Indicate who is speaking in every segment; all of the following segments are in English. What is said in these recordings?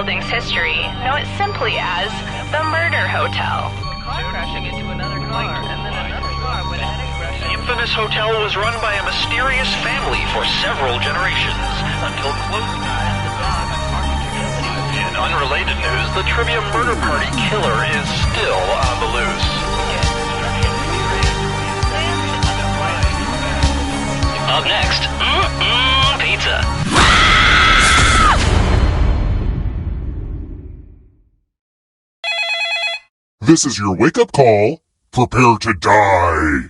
Speaker 1: building's history, know it simply as the Murder Hotel.
Speaker 2: Car crashing into another car, and then another car went ahead and crashed.
Speaker 3: The infamous hotel was run by a mysterious family for several generations, until close ties the dog in unrelated news, the trivia murder party killer is still on the loose. Up next, pizza.
Speaker 4: This is your wake-up call. Prepare to die.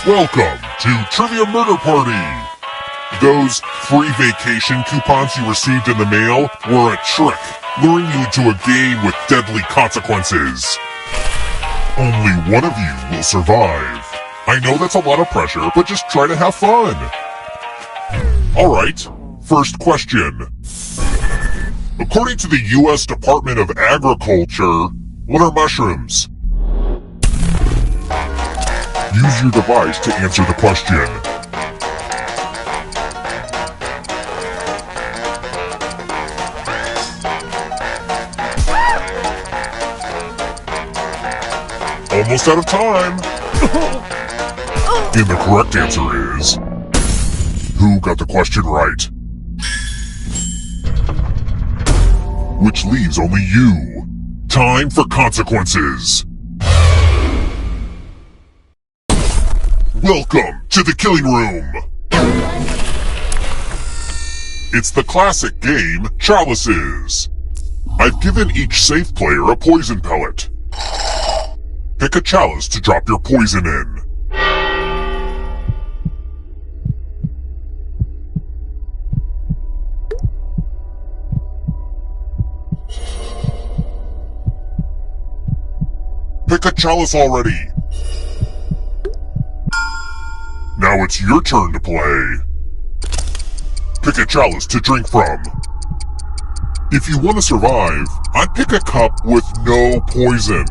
Speaker 4: Welcome to Trivia Murder Party. Those free vacation coupons you received in the mail were a trick, luring you into a game with deadly consequences. Only one of you will survive. I know that's a lot of pressure, but just try to have fun. Alright, first question. According to the U.S. Department of Agriculture, what are mushrooms? Use your device to answer the question. Almost out of time. And the correct answer is... Who got the question right? Which leaves only you. Time for consequences. Welcome to the killing room. It's the classic game, Chalices. I've given each safe player a poison pellet. Pick a chalice to drop your poison in. Pick a chalice already. Now it's your turn to play. Pick a chalice to drink from. If you want to survive, I'd pick a cup with no poison.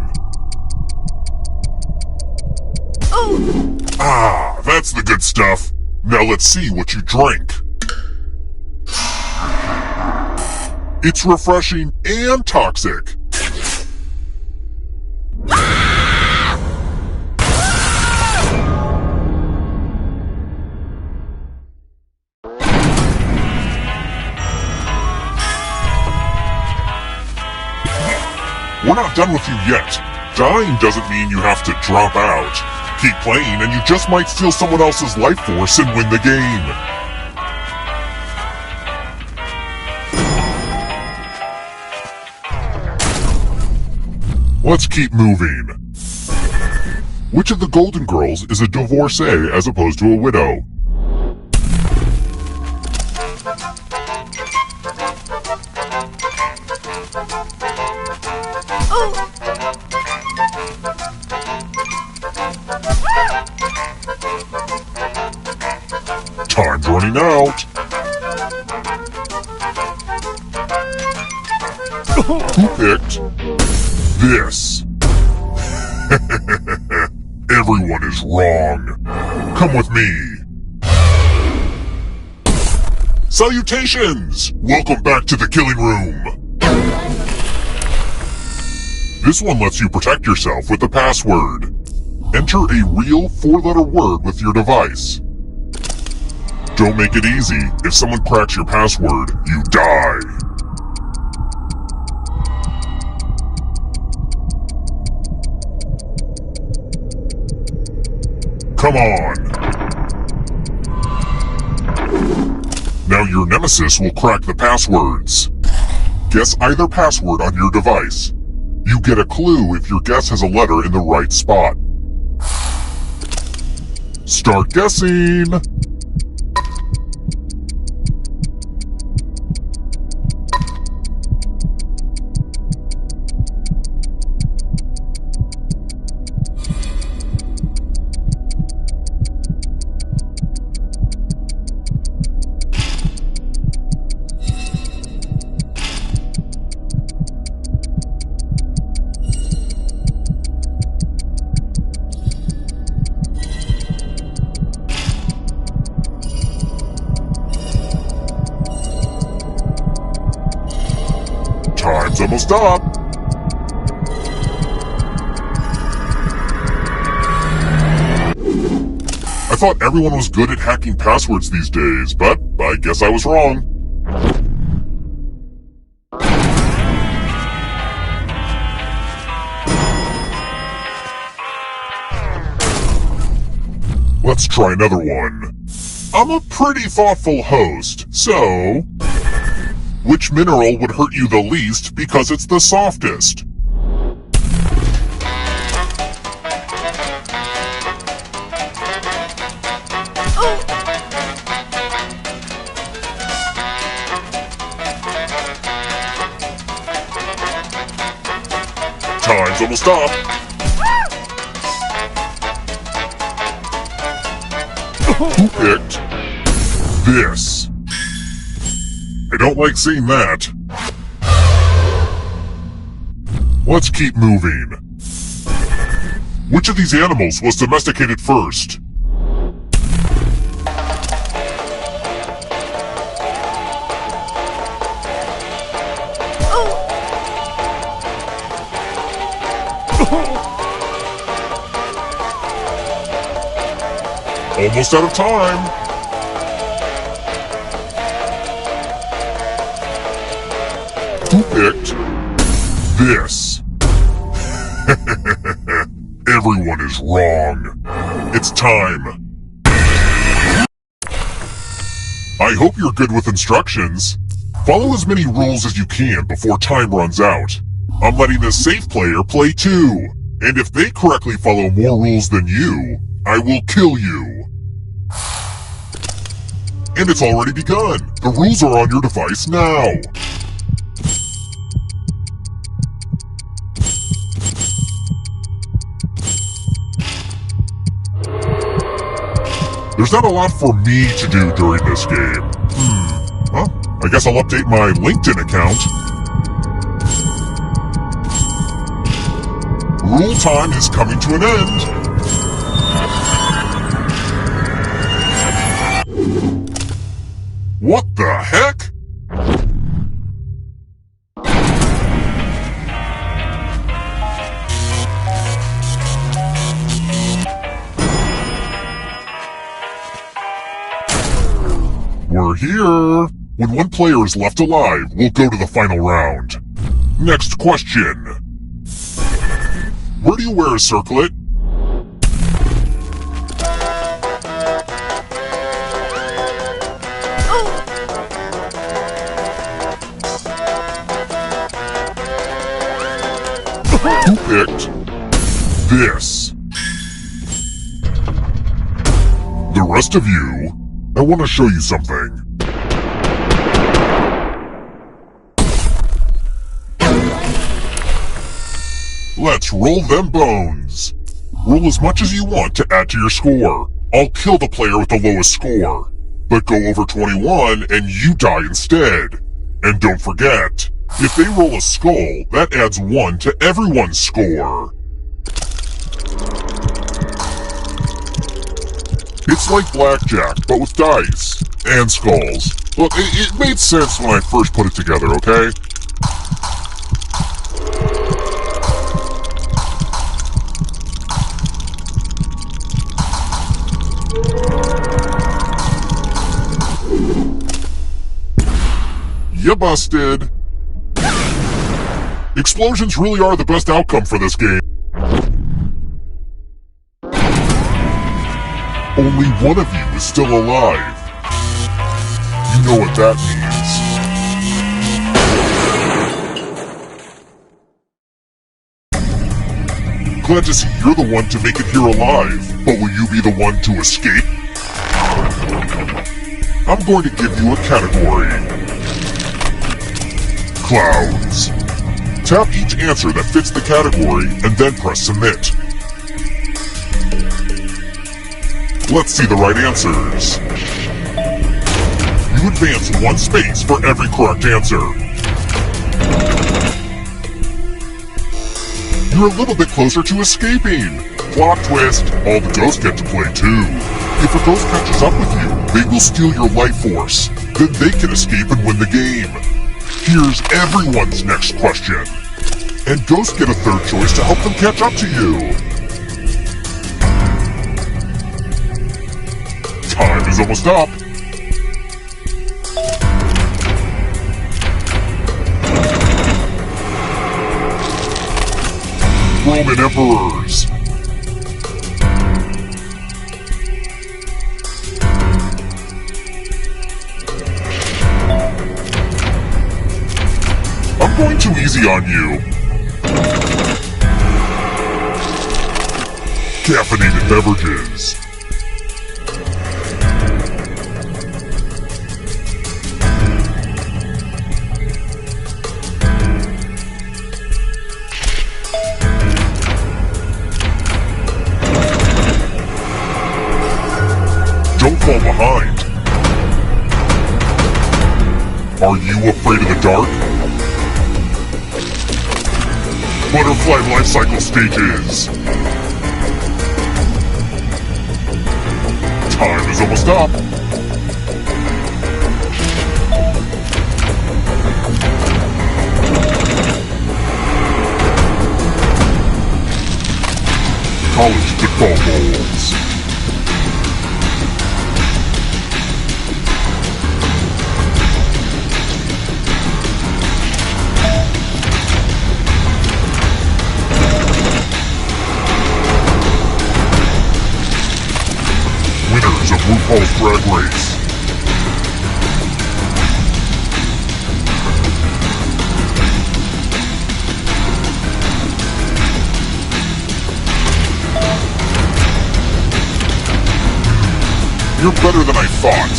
Speaker 4: Ah, that's the good stuff. Now let's see what you drank. It's refreshing and toxic. We're not done with you yet. Dying doesn't mean you have to drop out. Keep playing and you just might steal someone else's life force and win the game. Let's keep moving. Which of the Golden Girls is a divorcee as opposed to a widow? Time's running out. Who picked this? Everyone is wrong. Come with me. Salutations! Welcome back to the killing room. This one lets you protect yourself with a password. Enter a real 4-letter word with your device. Don't make it easy. If someone cracks your password, you die. Come on. Now your nemesis will crack the passwords. Guess either password on your device. You get a clue if your guess has a letter in the right spot. Start guessing. stop. I thought everyone was good at hacking passwords these days, but I guess I was wrong. Let's try another one. I'm a pretty thoughtful host, so... which mineral would hurt you the least because it's the softest? Time's almost up. Who picked this? I don't like seeing that. Let's keep moving. Which of these animals was domesticated first? Almost out of time. Who picked this? Everyone is wrong. It's time. I hope you're good with instructions. Follow as many rules as you can before time runs out. I'm letting the safe player play too. And if they correctly follow more rules than you, I will kill you. And it's already begun. The rules are on your device now. There's not a lot for me to do during this game. Well, I guess I'll update my LinkedIn account. Rule time is coming to an end. What the heck? We're here. When one player is left alive, we'll go to the final round. Next question. Where do you wear a circlet? Who picked this? The rest of you, I want to show you something. Let's roll them bones. Roll as much as you want to add to your score. I'll kill the player with the lowest score. But go over 21 and you die instead. And don't forget, if they roll a skull, that adds 1 to everyone's score. It's like blackjack, but with dice. And skulls. Look, it made sense when I first put it together, okay? You busted. Explosions really are the best outcome for this game. Only one of you is still alive. You know what that means. Glad to see you're the one to make it here alive, but will you be the one to escape? I'm going to give you a category. Clouds. Tap each answer that fits the category and then press submit. Let's see the right answers. You advance 1 space for every correct answer. You're a little bit closer to escaping. Plot twist, all the ghosts get to play too. If a ghost catches up with you, they will steal your life force. Then they can escape and win the game. Here's everyone's next question. and ghosts get a third choice to help them catch up to you. Time is almost up. Roman emperors. I'm going too easy on you. Caffeinated beverages. Don't fall behind. Are you afraid of the dark? Butterfly life cycle stages. Time is almost up. College football bowls. Winners of RuPaul's Drag Race. You're better than I thought.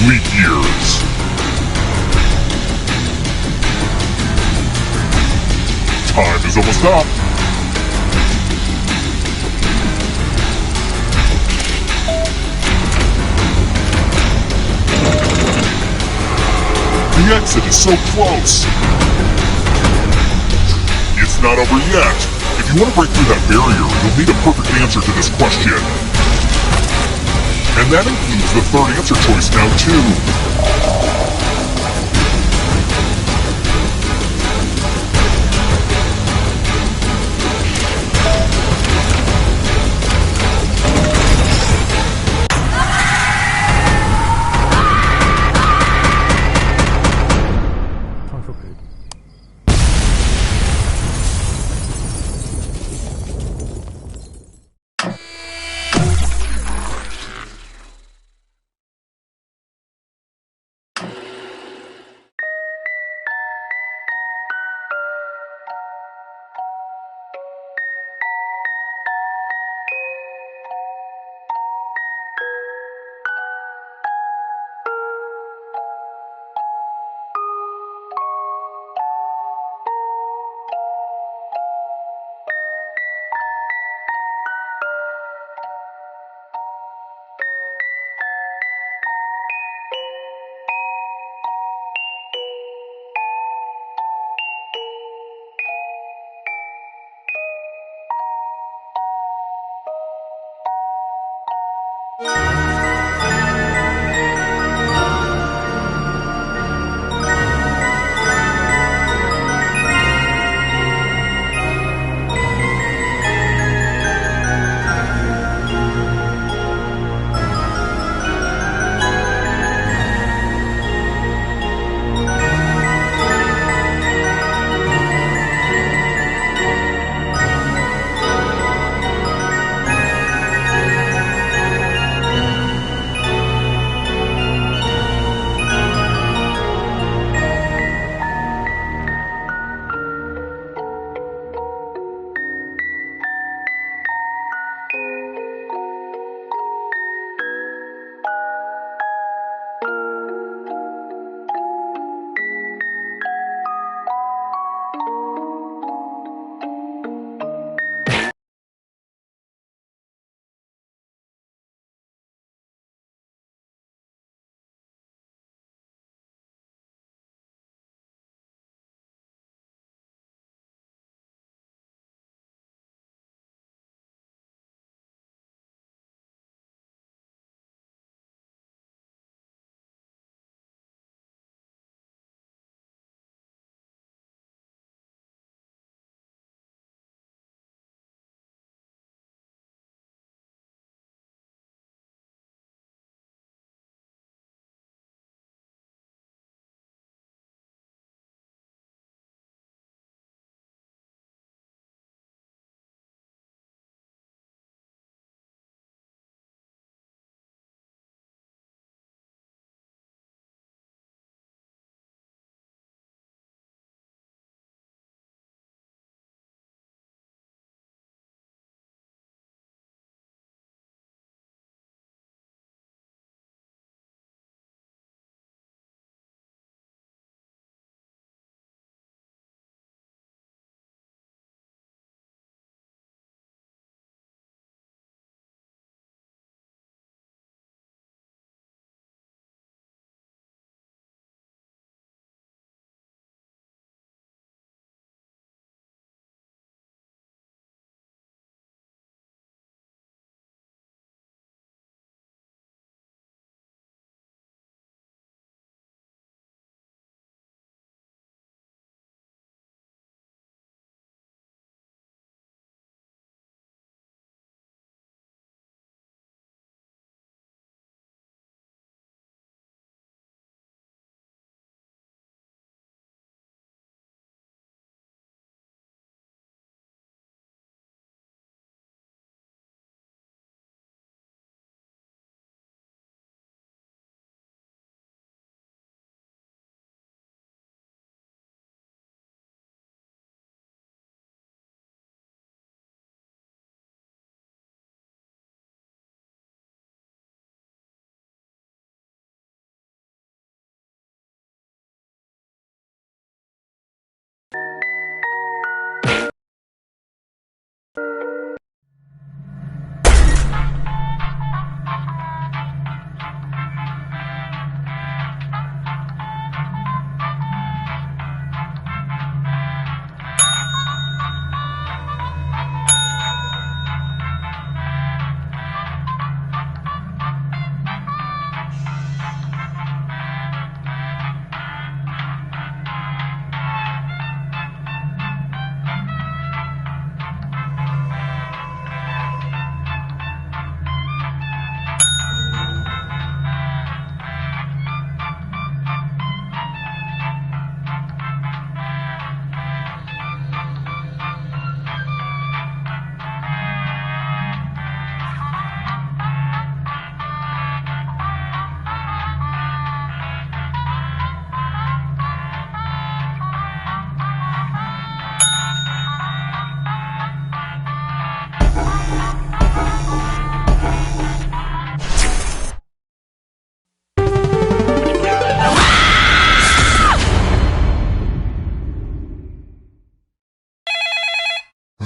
Speaker 4: Leap years. Time is almost up. The exit is so close. It's not over yet. If you want to break through that barrier, you'll need a perfect answer to this question. And that includes the third answer choice now, too.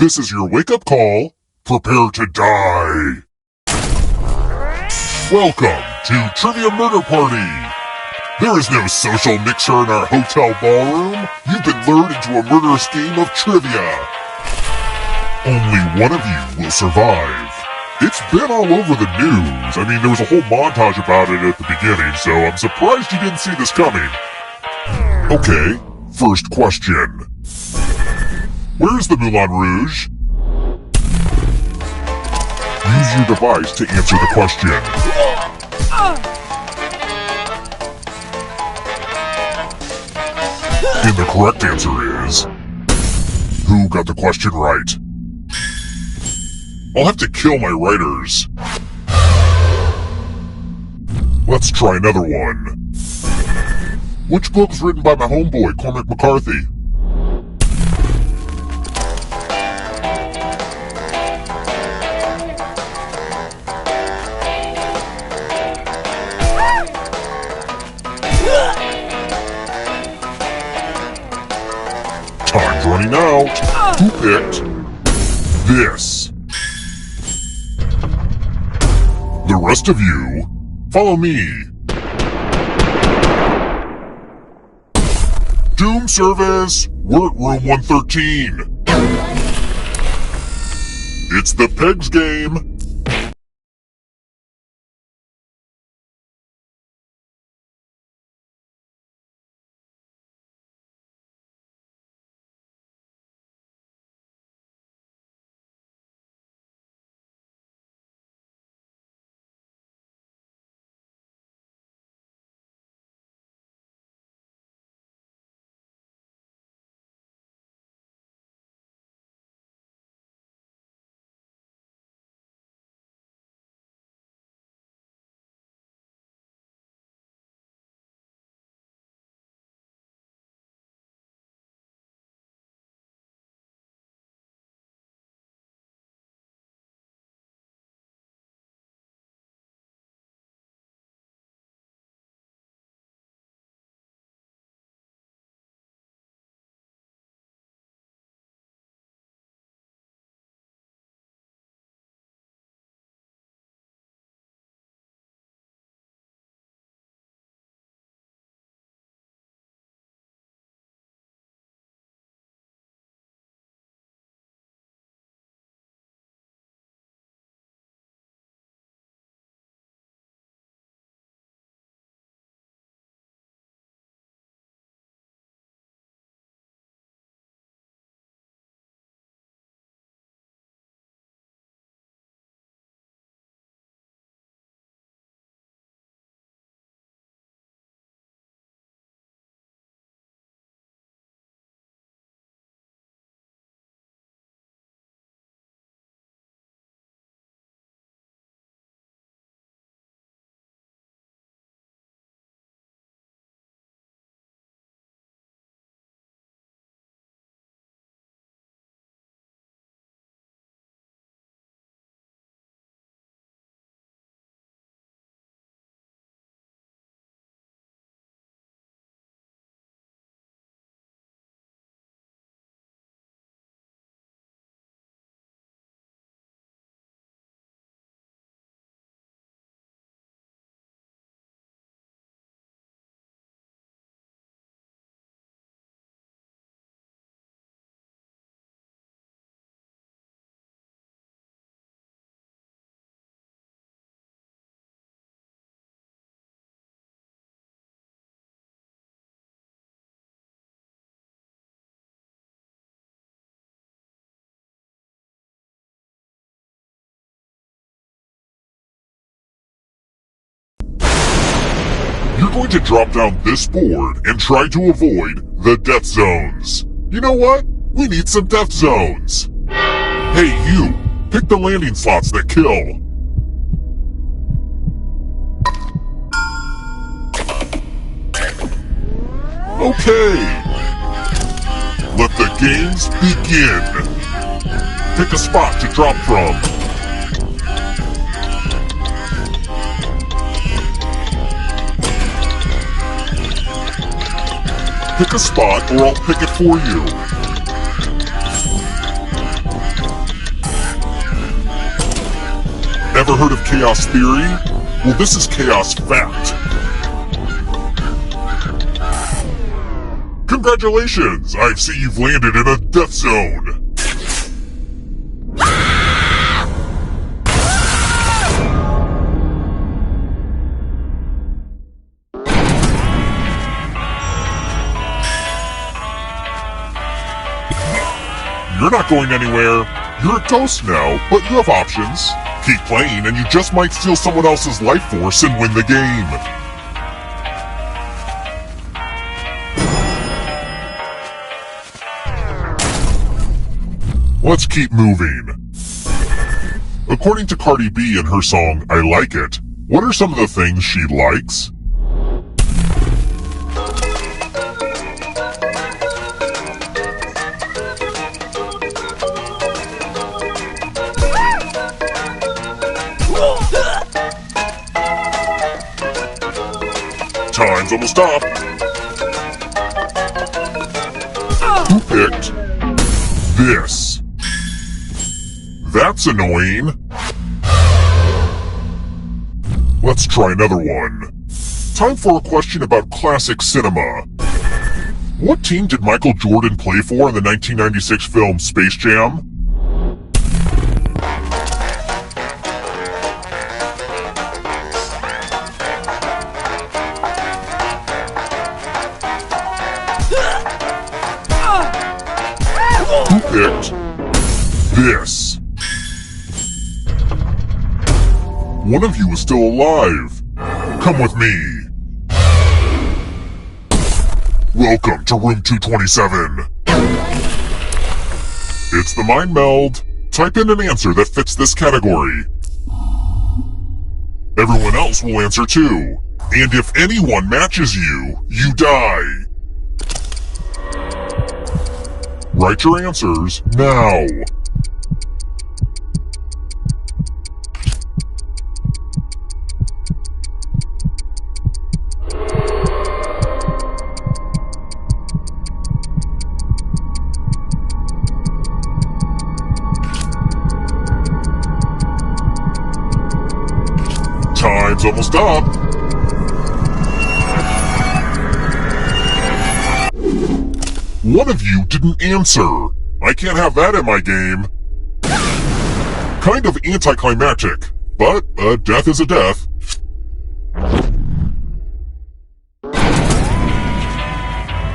Speaker 4: This is your wake-up call. Prepare to die. Welcome to Trivia Murder Party. There is no social mixer in our hotel ballroom. You've been lured into a murderous game of trivia. Only one of you will survive. It's been all over the news. I mean, there was a whole montage about it at the beginning, so I'm surprised you didn't see this coming. Okay, first question. Where's the Moulin Rouge? Use your device to answer the question. And the correct answer is... Who got the question right? I'll have to kill my writers. Let's try another one. Which book was written by my homeboy, Cormac McCarthy? Time's running out. Who picked this? The rest of you, follow me. Doom service, we're at room 113. It's the Pegs game. You're going to drop down this board and try to avoid the death zones. You know what? We need some death zones. Hey, you! Pick the landing slots that kill. Okay. Let the games begin. Pick a spot to drop from. Pick a spot or I'll pick it for you. Ever heard of chaos theory? Well, this is chaos fact. Congratulations! I see you've landed in a death zone. You're not going anywhere. You're a ghost now, but you have options. Keep playing and you just might steal someone else's life force and win the game. Let's keep moving. According to Cardi B in her song, I Like It, what are some of the things she likes? Time's almost up. Who picked this? That's annoying. Let's try another one. Time for a question about classic cinema. What team did Michael Jordan play for in the 1996 film Space Jam? Who picked this? One of you is still alive. Come with me. Welcome to room 227. It's the Mind Meld. Type in an answer that fits this category. Everyone else will answer too. And if anyone matches you, you die. Write your answers now. Time's almost up. One of you didn't answer. I can't have that in my game. Kind of anticlimactic, but a death is a death.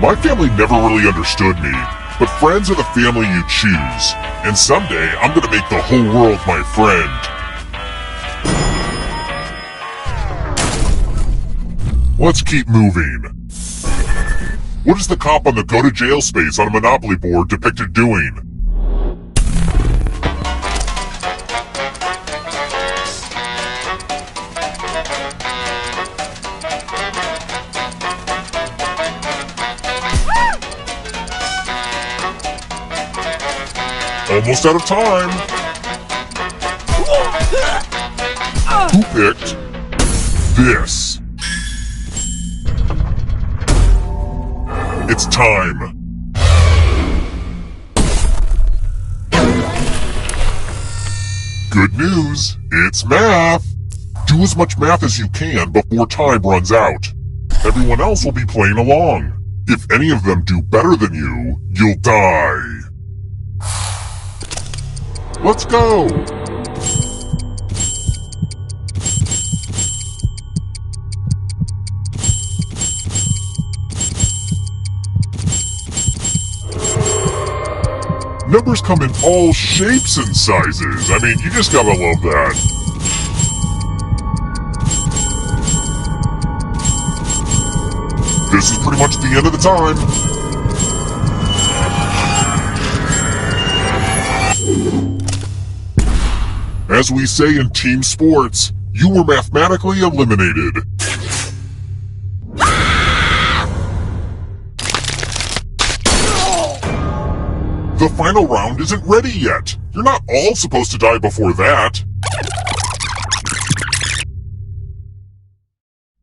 Speaker 4: My family never really understood me, but friends are the family you choose, and someday I'm gonna make the whole world my friend. Let's keep moving. What is the cop on the go to jail space on a Monopoly board depicted doing? Almost out of time. Who picked this? It's time. Good news, it's math. Do as much math as you can before time runs out. Everyone else will be playing along. If any of them do better than you, you'll die. Let's go! Numbers come in all shapes and sizes. I mean, you just gotta love that. This is pretty much the end of the time. As we say in team sports, you were mathematically eliminated. The final round isn't ready yet. You're not all supposed to die before that.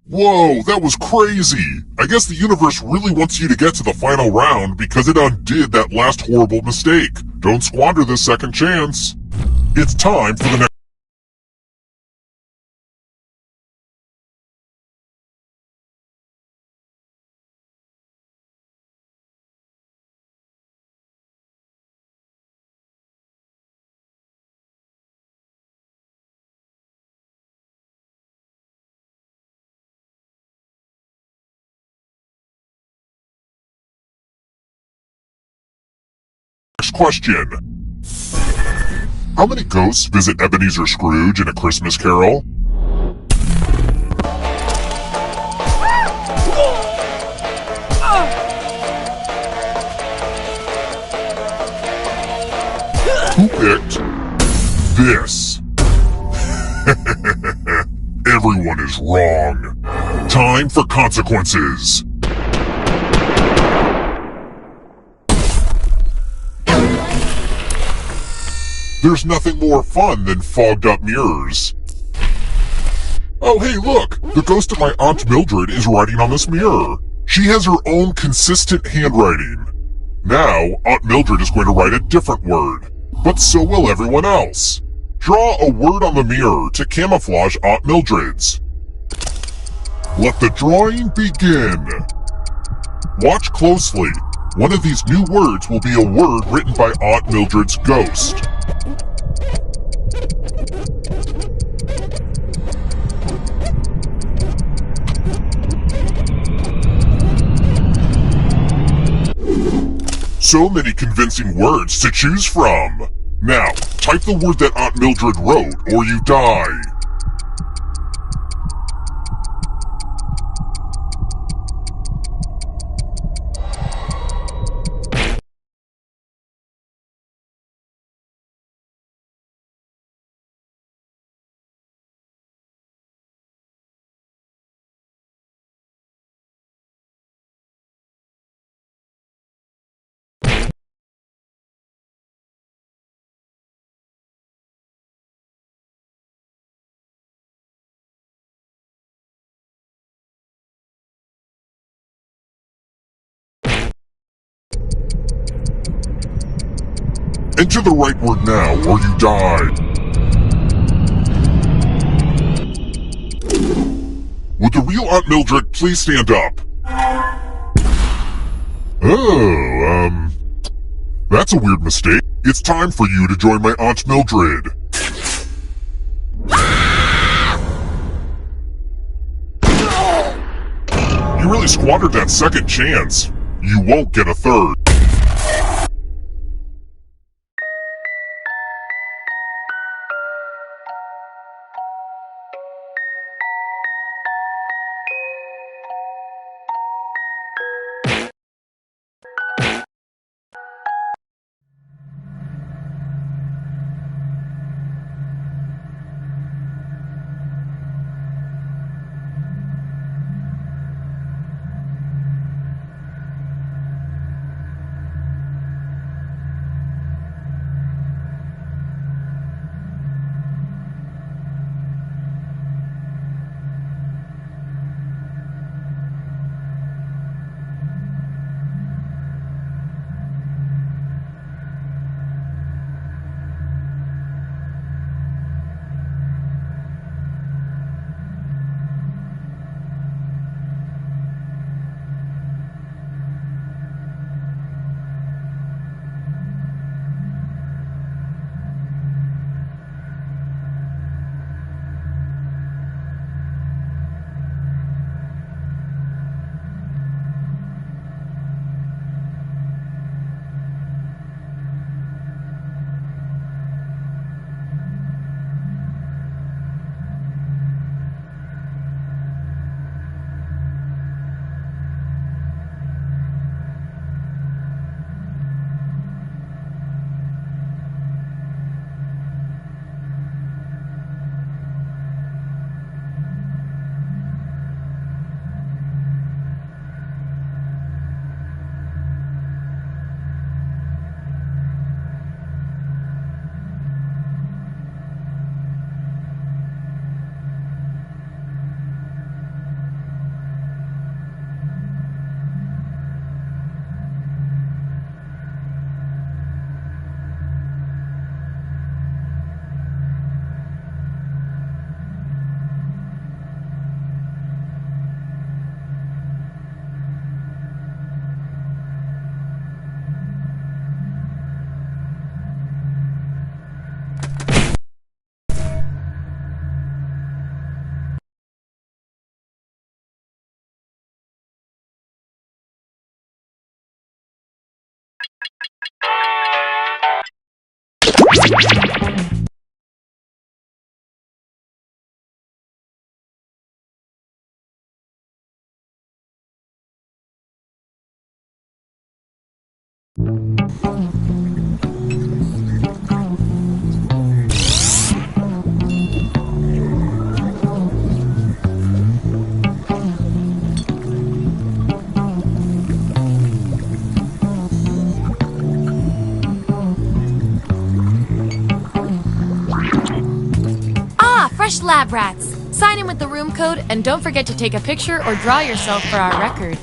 Speaker 4: Whoa, that was crazy. I guess the universe really wants you to get to the final round because it undid that last horrible mistake. Don't squander this second chance. It's time for the next Next question. How many ghosts visit Ebenezer Scrooge in A Christmas Carol? Who picked this? Everyone is wrong. Time for consequences. There's nothing more fun than fogged up mirrors. Oh hey look! The ghost of my Aunt Mildred is writing on this mirror. She has her own consistent handwriting. Now, Aunt Mildred is going to write a different word, but so will everyone else. Draw a word on the mirror to camouflage Aunt Mildred's. Let the drawing begin. Watch closely. One of these new words will be a word written by Aunt Mildred's ghost. So many convincing words to choose from. Now, type the word that Aunt Mildred wrote, or you die. Enter the right word now, or you die. Would the real Aunt Mildred please stand up? Oh, that's a weird mistake. It's time for you to join my Aunt Mildred. You really squandered that second chance. You won't get a third.
Speaker 5: Fresh lab rats. Sign in with the room code and don't forget to take a picture or draw yourself for our record.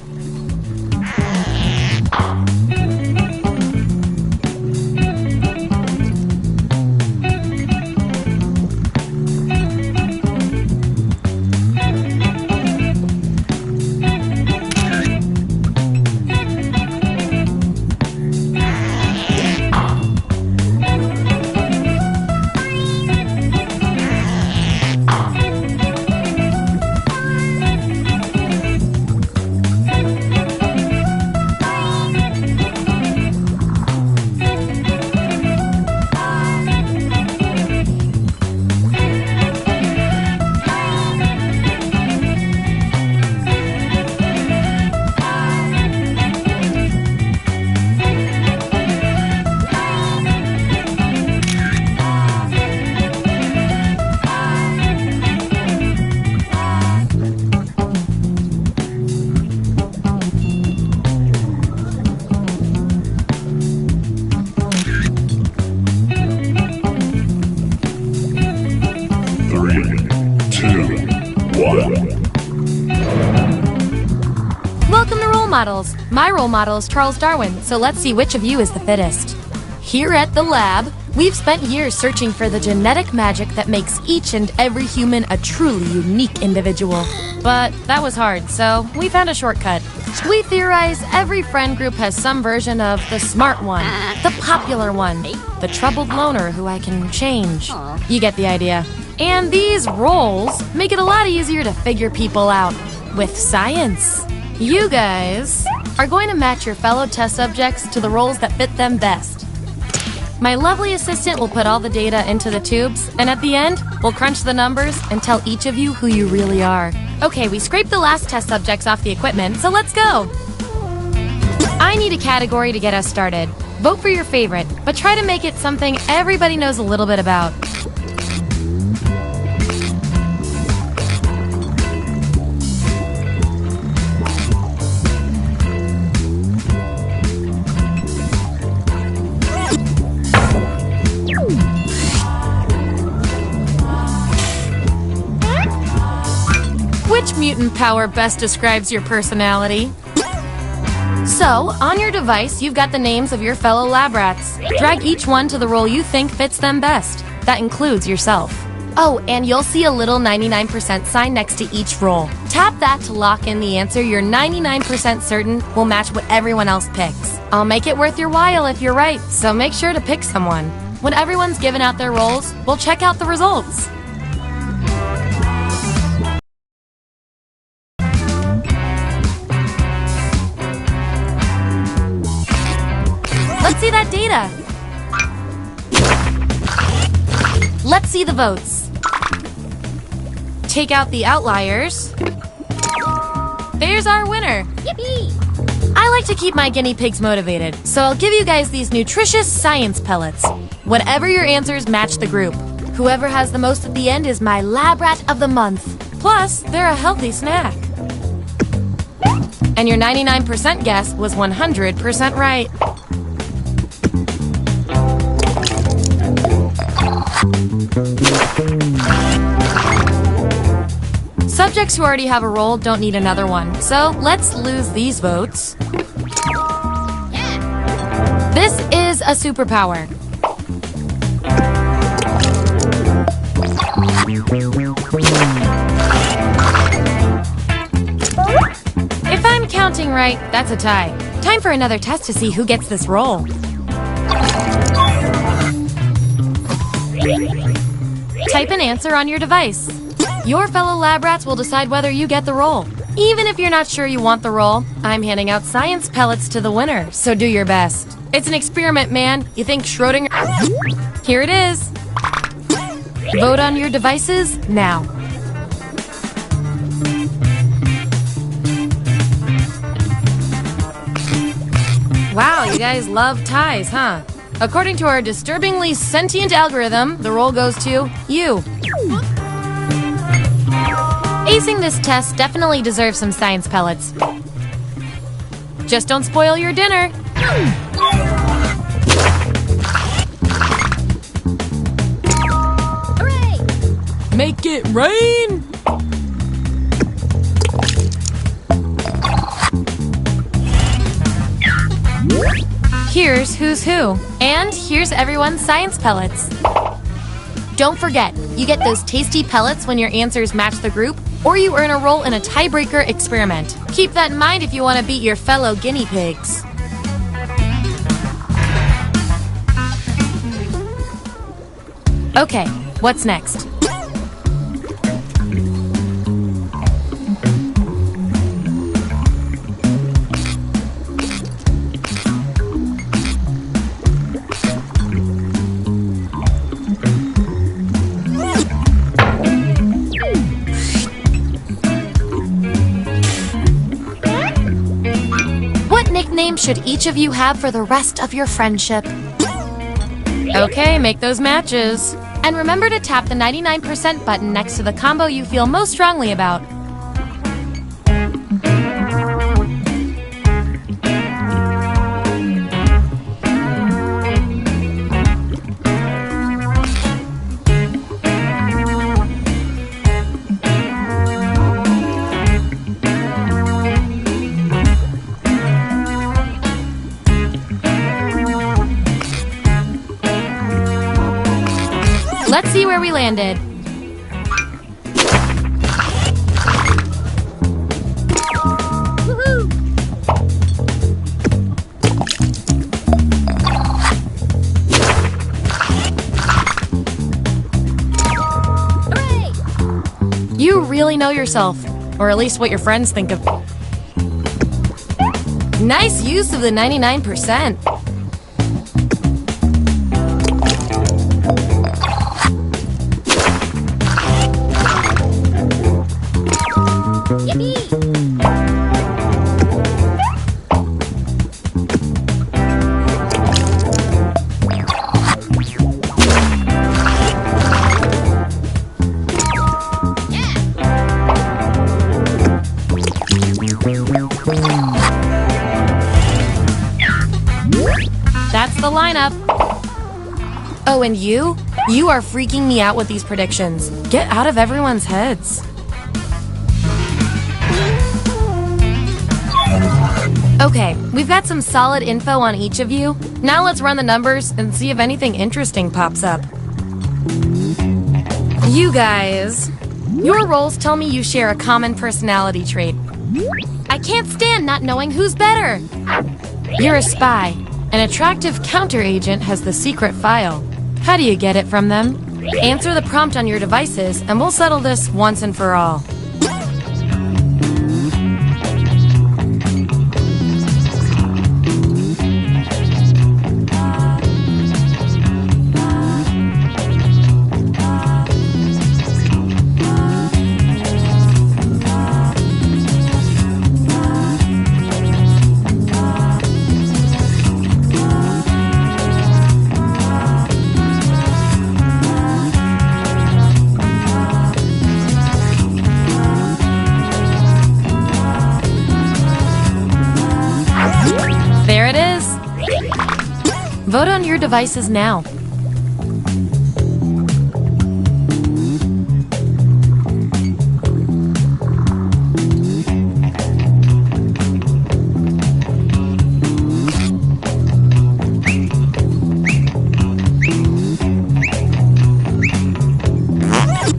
Speaker 5: Welcome to Role Models. My role model is Charles Darwin, so let's see which of you is the fittest. Here at the lab, we've spent years searching for the genetic magic that makes each and every human a truly unique individual. But that was hard, so we found a shortcut. We theorize every friend group has some version of the smart one, the popular one, the troubled loner who I can change. You get the idea. And these roles make it a lot easier to figure people out with science. You guys are going to match your fellow test subjects to the roles that fit them best. My lovely assistant will put all the data into the tubes, and at the end, we'll crunch the numbers and tell each of you who you really are. Okay, we scraped the last test subjects off the equipment, so let's go! I need a category to get us started. Vote for your favorite, but try to make it something everybody knows a little bit about. Which mutant power best describes your personality? So, on your device, you've got the names of your fellow lab rats. Drag each one to the role you think fits them best. That includes yourself. Oh, and you'll see a little 99% sign next to each role. Tap that to lock in the answer you're 99% certain will match what everyone else picks. I'll make it worth your while if you're right, so make sure to pick someone. When everyone's given out their roles, we'll check out the results. Let's see that data. Let's see the votes. Take out the outliers. There's our winner. Yippee! I like to keep my guinea pigs motivated, so I'll give you guys these nutritious science pellets. Whatever your answers, match the group. Whoever has the most at the end is my lab rat of the month. Plus, they're a healthy snack. And your 99% guess was 100% right. Subjects who already have a role don't need another one, so let's lose these votes. This is a superpower. If I'm counting right, that's a tie. Time for another test to see who gets this role. Type an answer on your device. Your fellow lab rats will decide whether you get the role. Even if you're not sure you want the role, I'm handing out science pellets to the winner, so do your best. It's an experiment, man. You think Schrodinger... Here it is. Vote on your devices now. Wow, you guys love ties, huh? According to our disturbingly sentient algorithm, the role goes to you. Acing this test definitely deserves some science pellets. Just don't spoil your dinner. Hooray! Make it rain! Here's who's who. And here's everyone's science pellets. Don't forget, you get those tasty pellets when your answers match the group, or you earn a role in a tiebreaker experiment. Keep that in mind if you want to beat your fellow guinea pigs. Okay, what's next? Nickname should each of you have for the rest of your friendship? Okay, make those matches. And remember to tap the 99% button next to the combo you feel most strongly about. Let's see where we landed. Woohoo! Hooray! You really know yourself, or at least what your friends think of. Nice use of the 99%. That's the lineup. Oh, and you? You are freaking me out with these predictions. Get out of everyone's heads. Okay, we've got some solid info on each of you. Now let's run the numbers and see if anything interesting pops up. You guys, your roles tell me you share a common personality trait. I can't stand not knowing who's better. You're a spy. An attractive counter-agent has the secret file. How do you get it from them? Answer the prompt on your devices, and we'll settle this once and for all. There it is. Vote on your devices now.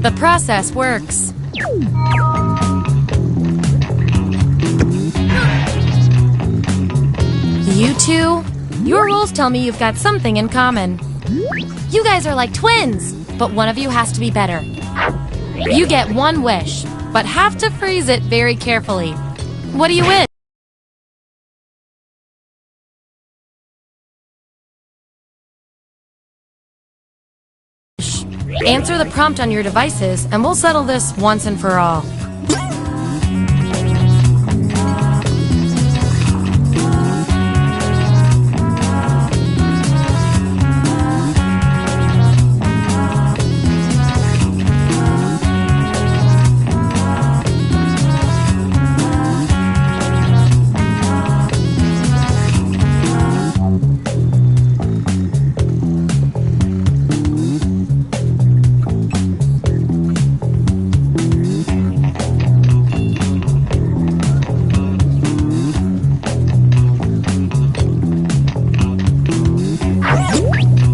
Speaker 5: The process works. You two, your roles tell me you've got something in common. You guys are like twins, but one of you has to be better. You get one wish. but have to freeze it very carefully. What do you win? Answer the prompt on your devices, and we'll settle this once and for all.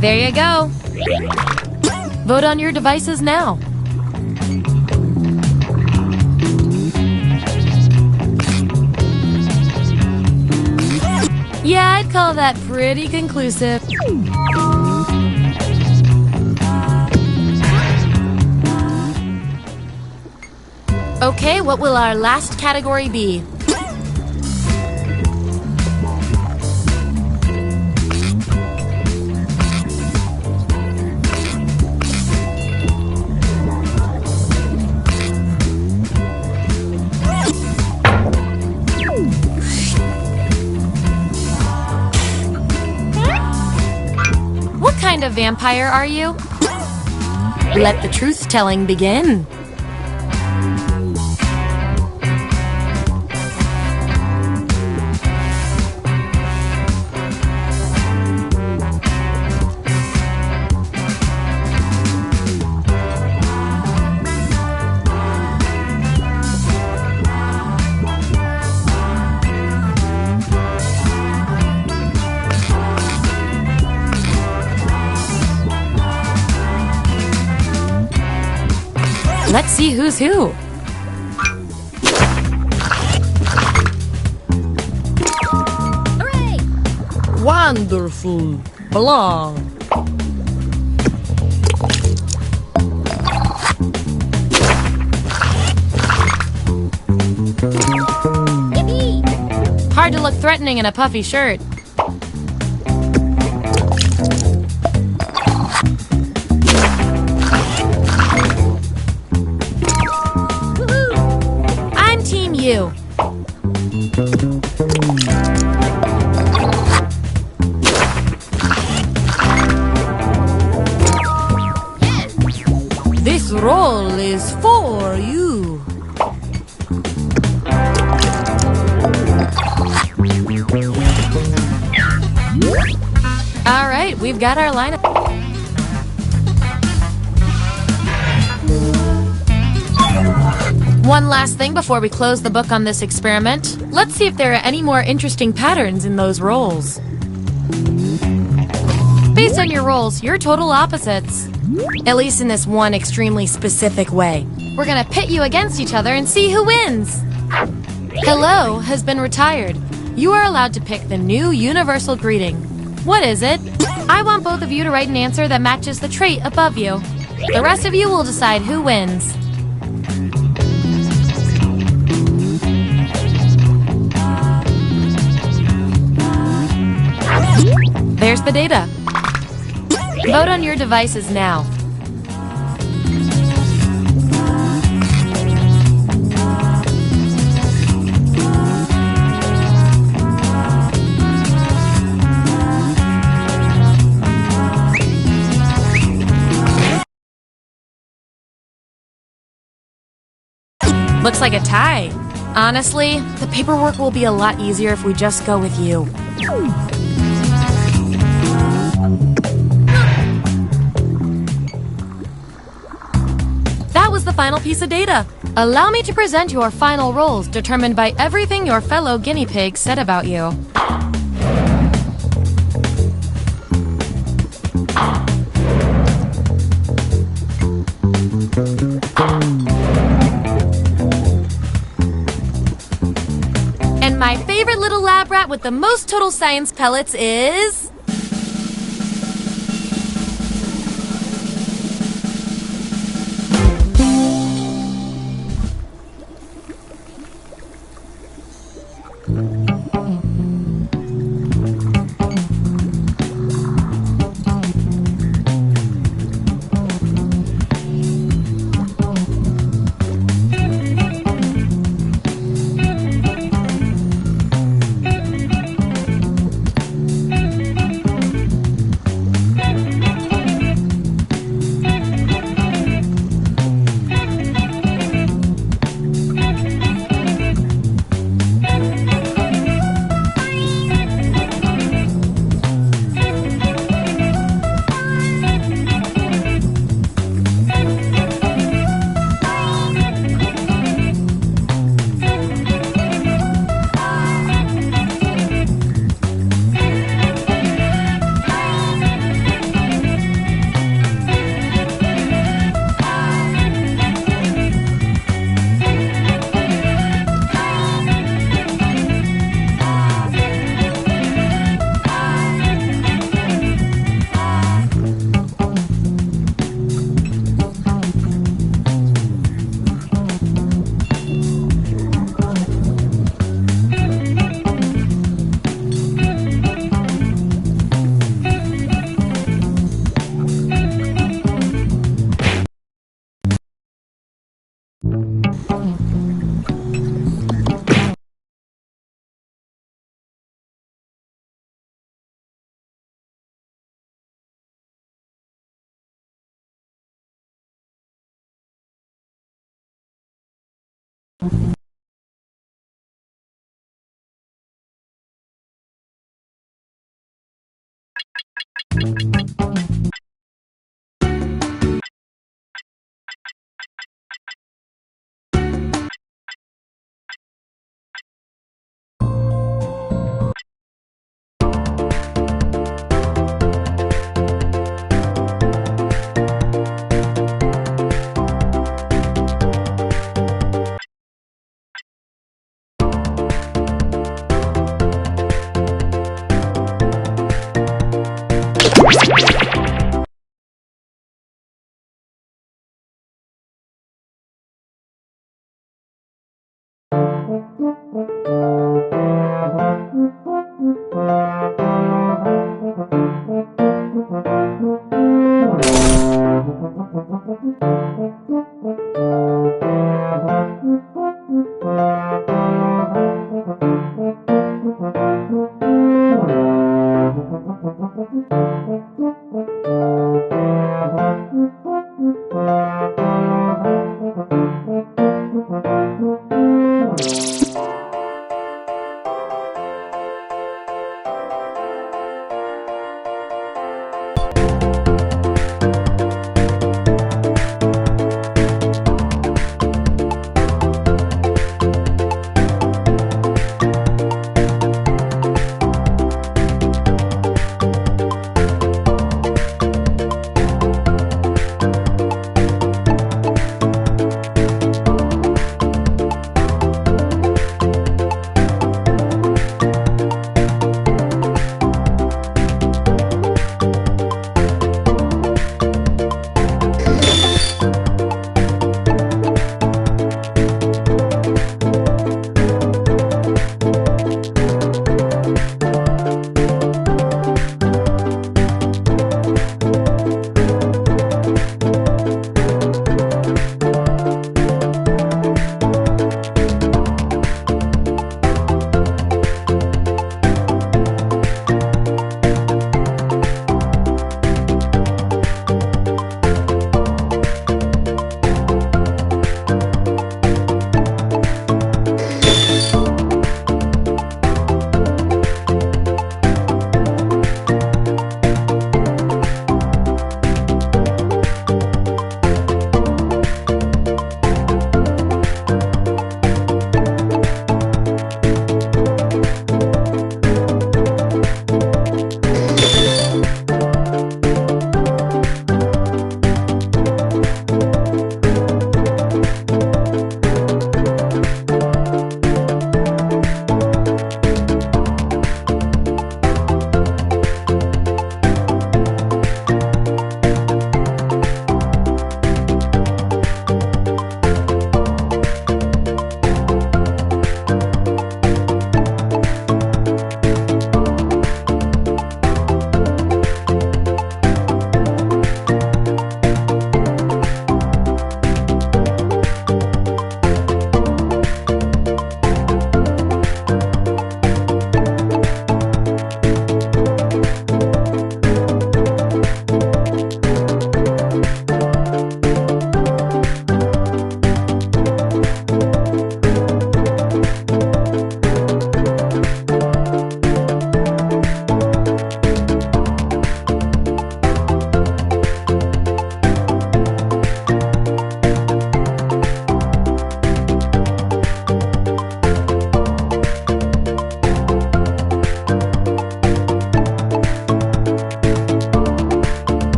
Speaker 5: There you go. Vote on your devices now. Yeah, I'd call that pretty conclusive. Okay, what will our last category be? What kind of vampire are you? Let the truth-telling begin. Let's see who's who.
Speaker 6: Hooray!
Speaker 7: Wonderful. Blah.
Speaker 6: Yippee!
Speaker 5: Hard to look threatening in a puffy shirt. I'm Team U. This role is for you. All right, we've got our lineup. One last thing before we close the book on this experiment. Let's see if there are any more interesting patterns in those roles. Based on your roles, you're total opposites. At least in this one extremely specific way. We're gonna pit you against each other and see who wins. Hello has been retired. You are allowed to pick the new universal greeting. What is it? I want both of you to write an answer that matches the trait above you. The rest of you will decide who wins. There's the data. Vote on your devices now. Looks like a tie. Honestly, the paperwork will be a lot easier if we just go with you. That was the final piece of data. Allow me to present your final roles determined by everything your fellow guinea pigs said about you. And my favorite little lab rat with the most total science pellets is...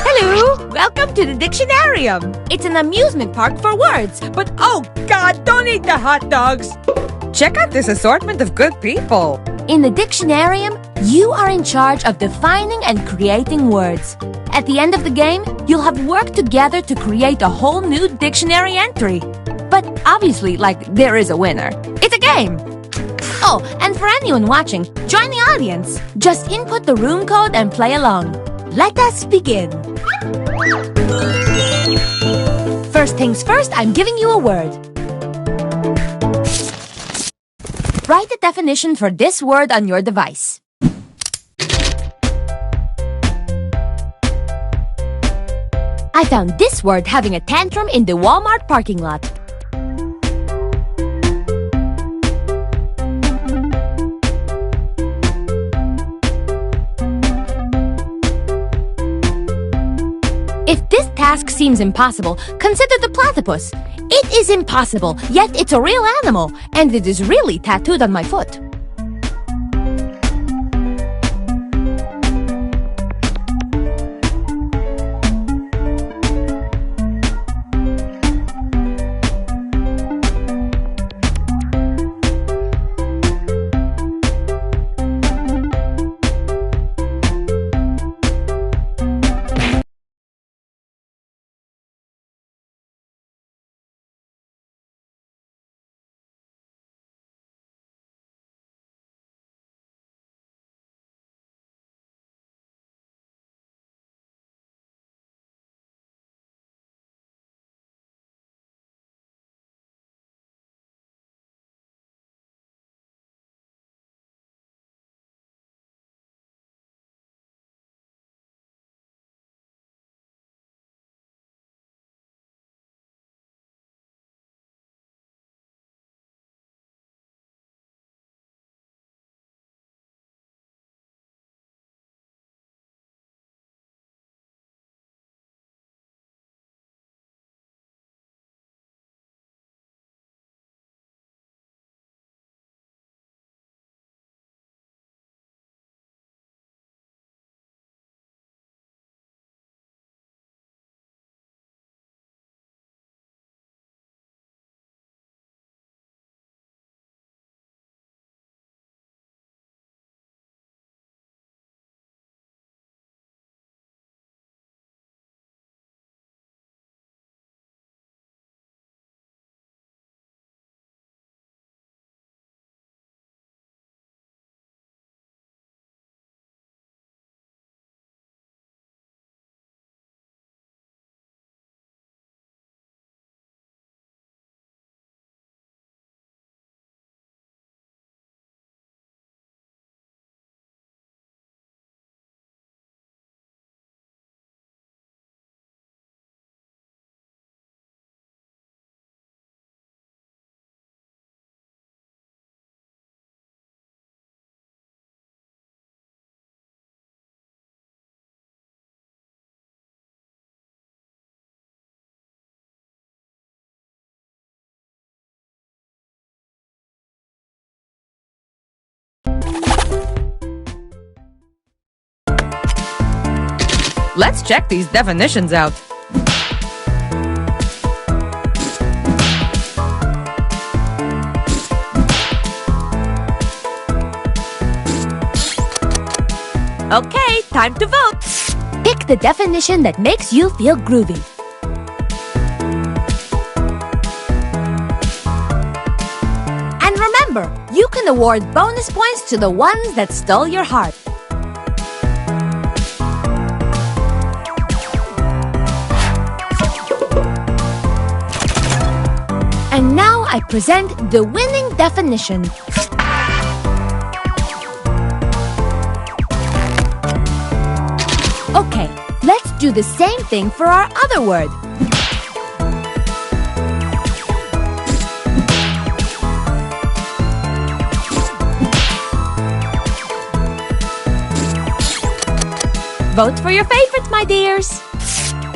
Speaker 7: Hello! Welcome to the Dictionarium. It's an amusement park for words. But oh God, don't eat the hot dogs! Check out this assortment of good people.
Speaker 5: In the Dictionarium, you are in charge of defining and creating words. At the end of the game, you'll have worked together to create a whole new dictionary entry. But obviously, there is a winner. It's a game! Oh, and for anyone watching, join the audience. Just input the room code and play along. Let us begin. First things first, I'm giving you a word. Write the definition for this word on your device. I found this word having a tantrum in the Walmart parking lot. If this task seems impossible, consider the platypus. It is impossible, yet it's a real animal, and it is really tattooed on my foot.
Speaker 7: Let's check these definitions out. Okay, time to vote.
Speaker 5: Pick the definition that makes you feel groovy. And remember, you can award bonus points to the ones that stole your heart. And now I present the winning definition. Okay, let's do the same thing for our other word. Vote for your favorite, my dears.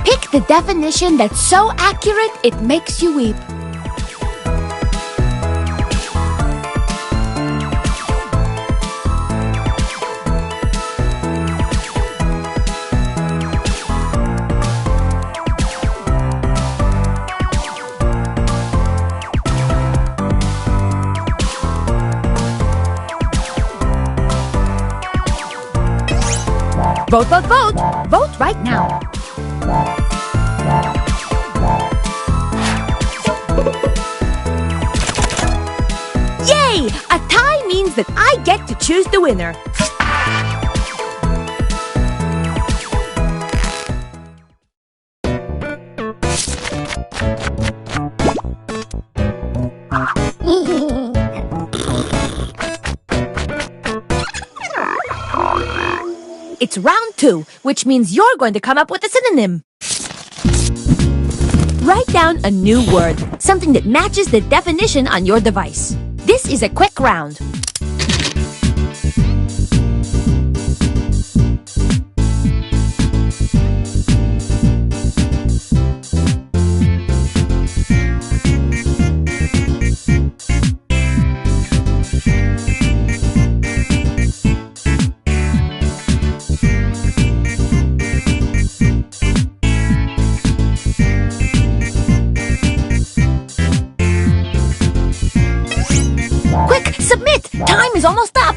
Speaker 5: Pick the definition that's so accurate it makes you weep.
Speaker 7: Vote, vote, vote! Vote right now. Yay! A tie means that I get to choose the winner. It's round 2, which means you're going to come up with a synonym. Write down a new word, something that matches the definition on your device. This is a quick round. Submit! Time is almost up!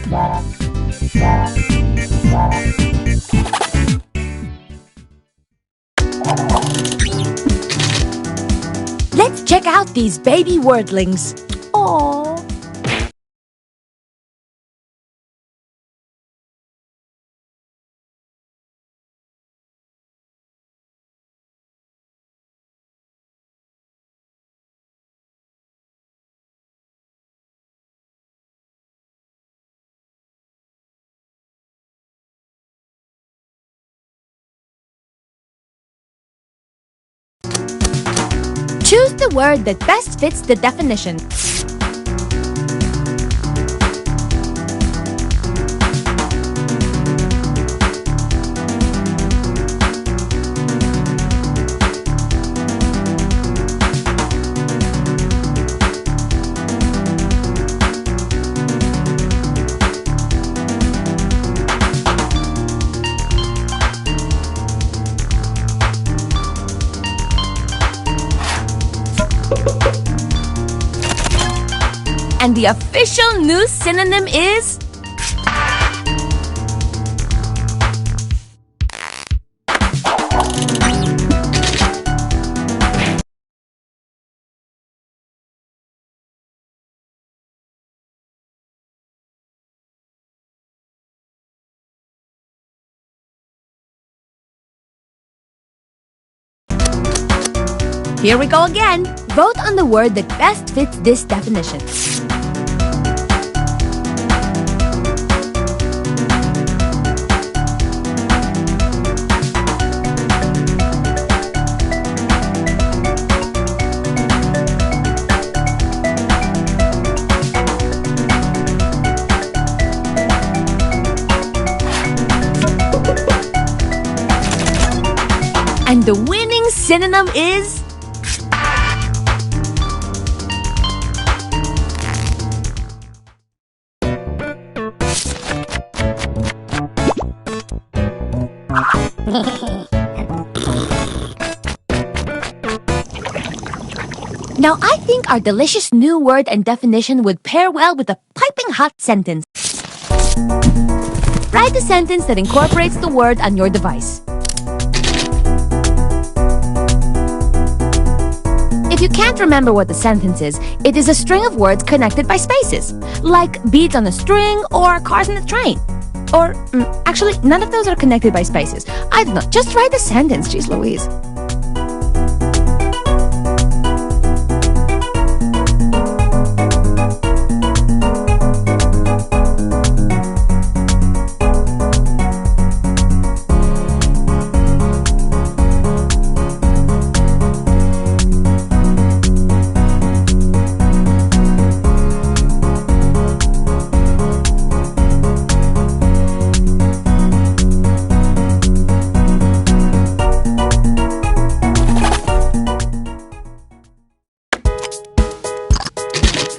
Speaker 7: Let's check out these baby wordlings. Aww. Choose the word that best fits the definition. And the official new synonym is... Here we go again. Vote on the word that best fits this definition. And the winning synonym is... Now, I think our delicious new word and definition would pair well with a piping hot sentence. Write a sentence that incorporates the word on your device. If you can't remember what the sentence is, it is a string of words connected by spaces, like beads on a string or cars in a train. Or, actually, none of those are connected by spaces. I don't know, just write the sentence, geez Louise.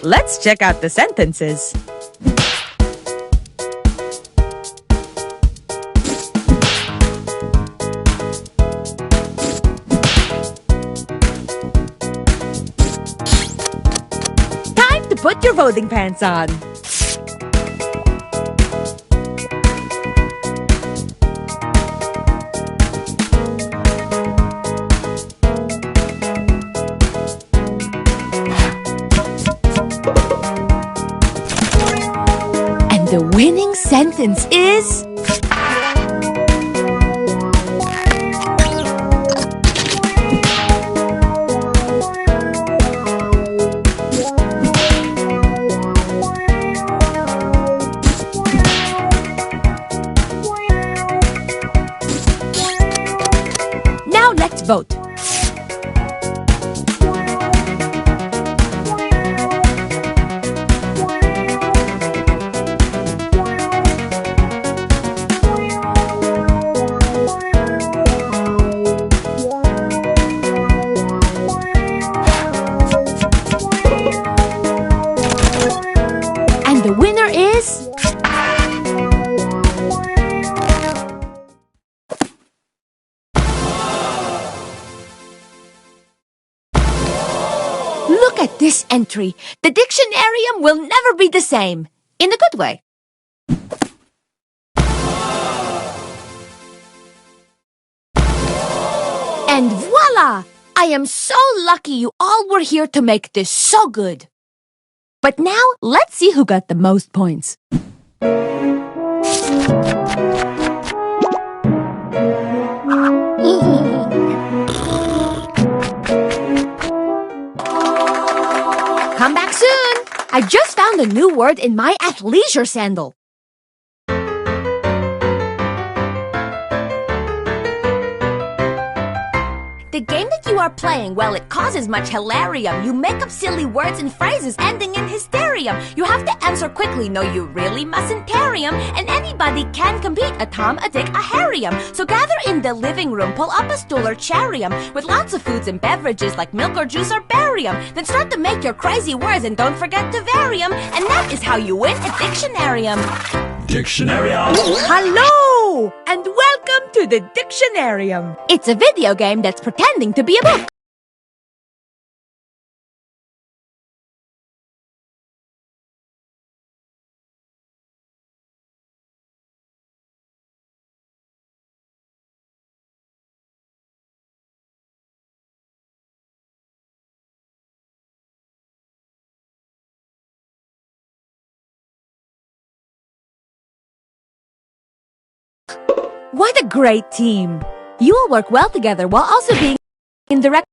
Speaker 7: Let's check out the sentences. Time to put your voting pants on. sentence is... Now let's vote. And the winner is... Look at this entry. The dictionarium will never be the same. In a good way. And voila! I am so lucky you all were here to make this so good. But now, let's see who got the most points. Come back soon! I just found a new word in my athleisure sandal. The game that you are playing, well, it causes much hilarium. You make up silly words and phrases ending in hysterium. You have to answer quickly, no, you really mustn't parry 'em. And anybody can compete, a Tom, a Dick, a Harry'em. So gather in the living room, pull up a stool or charium with lots of foods and beverages like milk or juice or barium. Then start to make your crazy words and don't forget to vary 'em. And that is how you win a dictionarium.
Speaker 3: Dictionarium.
Speaker 7: Hello! And welcome to the Dictionarium. It's a video game that's pretending to be a book. What a great team! You all work well together while also being in direct...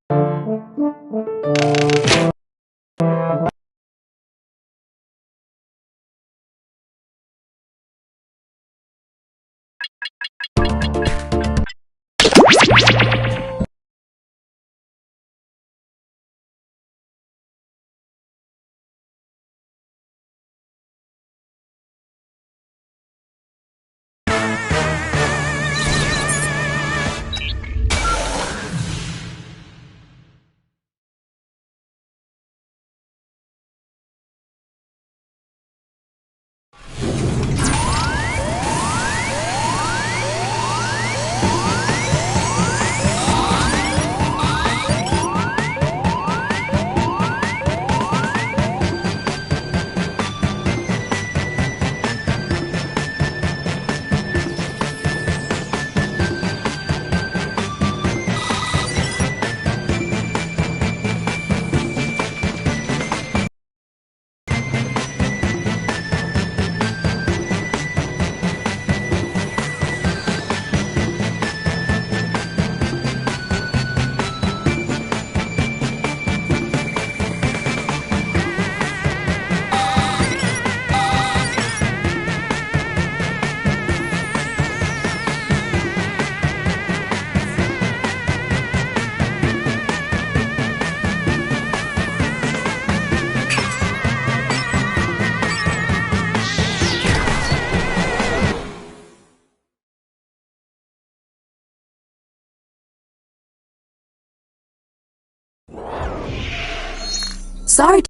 Speaker 6: Sorry,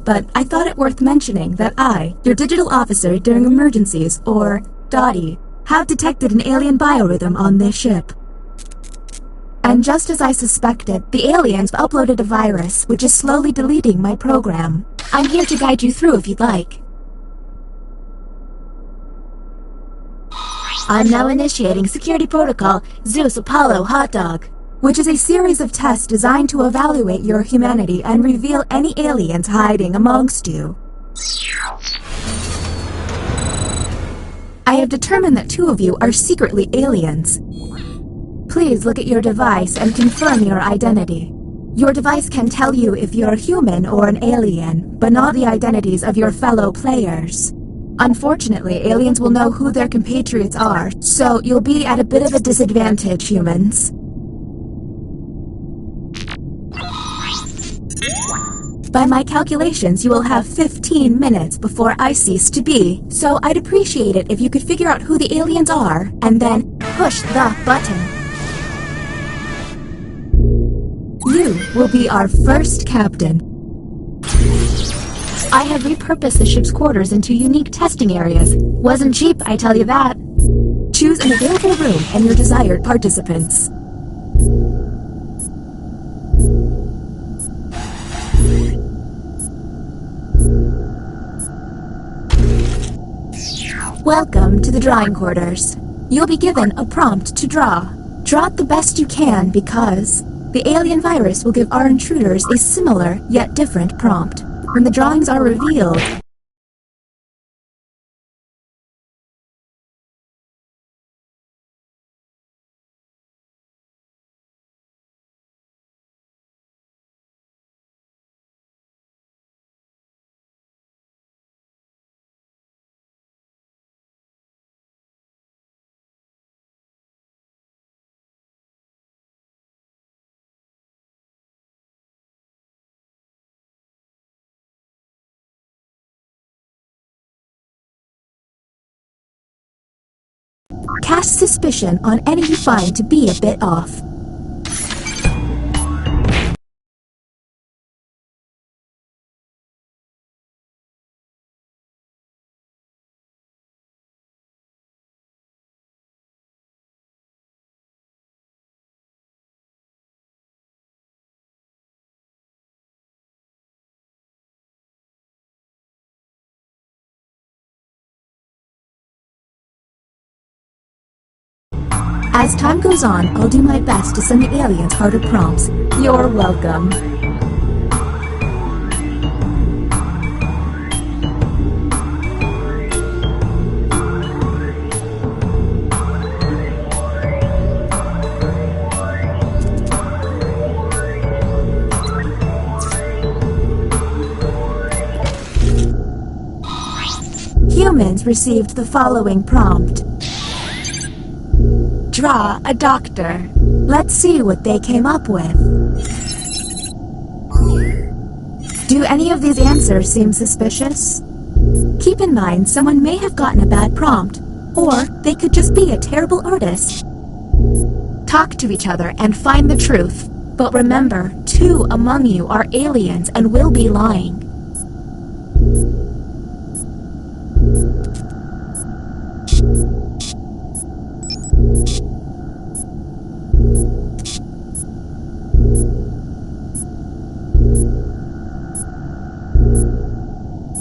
Speaker 6: but I thought it worth mentioning that I, your digital officer during emergencies, or Dottie, have detected an alien biorhythm on this ship. And just as I suspected, the aliens uploaded a virus which is slowly deleting my program. I'm here to guide you through if you'd like. I'm now initiating security protocol Zeus Apollo Hot Dog, which is a series of tests designed to evaluate your humanity and reveal any aliens hiding amongst you. I have determined that 2 of you are secretly aliens. Please look at your device and confirm your identity. Your device can tell you if you're human or an alien, but not the identities of your fellow players. Unfortunately, aliens will know who their compatriots are, so you'll be at a bit of a disadvantage, humans. By my calculations, you will have 15 minutes before I cease to be, so I'd appreciate it if you could figure out who the aliens are, and then push the button. You will be our first captain. I have repurposed the ship's quarters into unique testing areas. Wasn't cheap, I tell you that. Choose an available room and your desired participants. Welcome to the drawing quarters. You'll be given a prompt to draw. Draw it the best you can because the alien virus will give our intruders a similar yet different prompt. When the drawings are revealed, cast suspicion on any you find to be a bit off. As time goes on, I'll do my best to send the aliens harder prompts. You're welcome. Humans received the following prompt. Draw a doctor. Let's see what they came up with. Do any of these answers seem suspicious? Keep in mind, someone may have gotten a bad prompt, or they could just be a terrible artist. Talk to each other and find the truth. But remember, 2 among you are aliens and will be lying.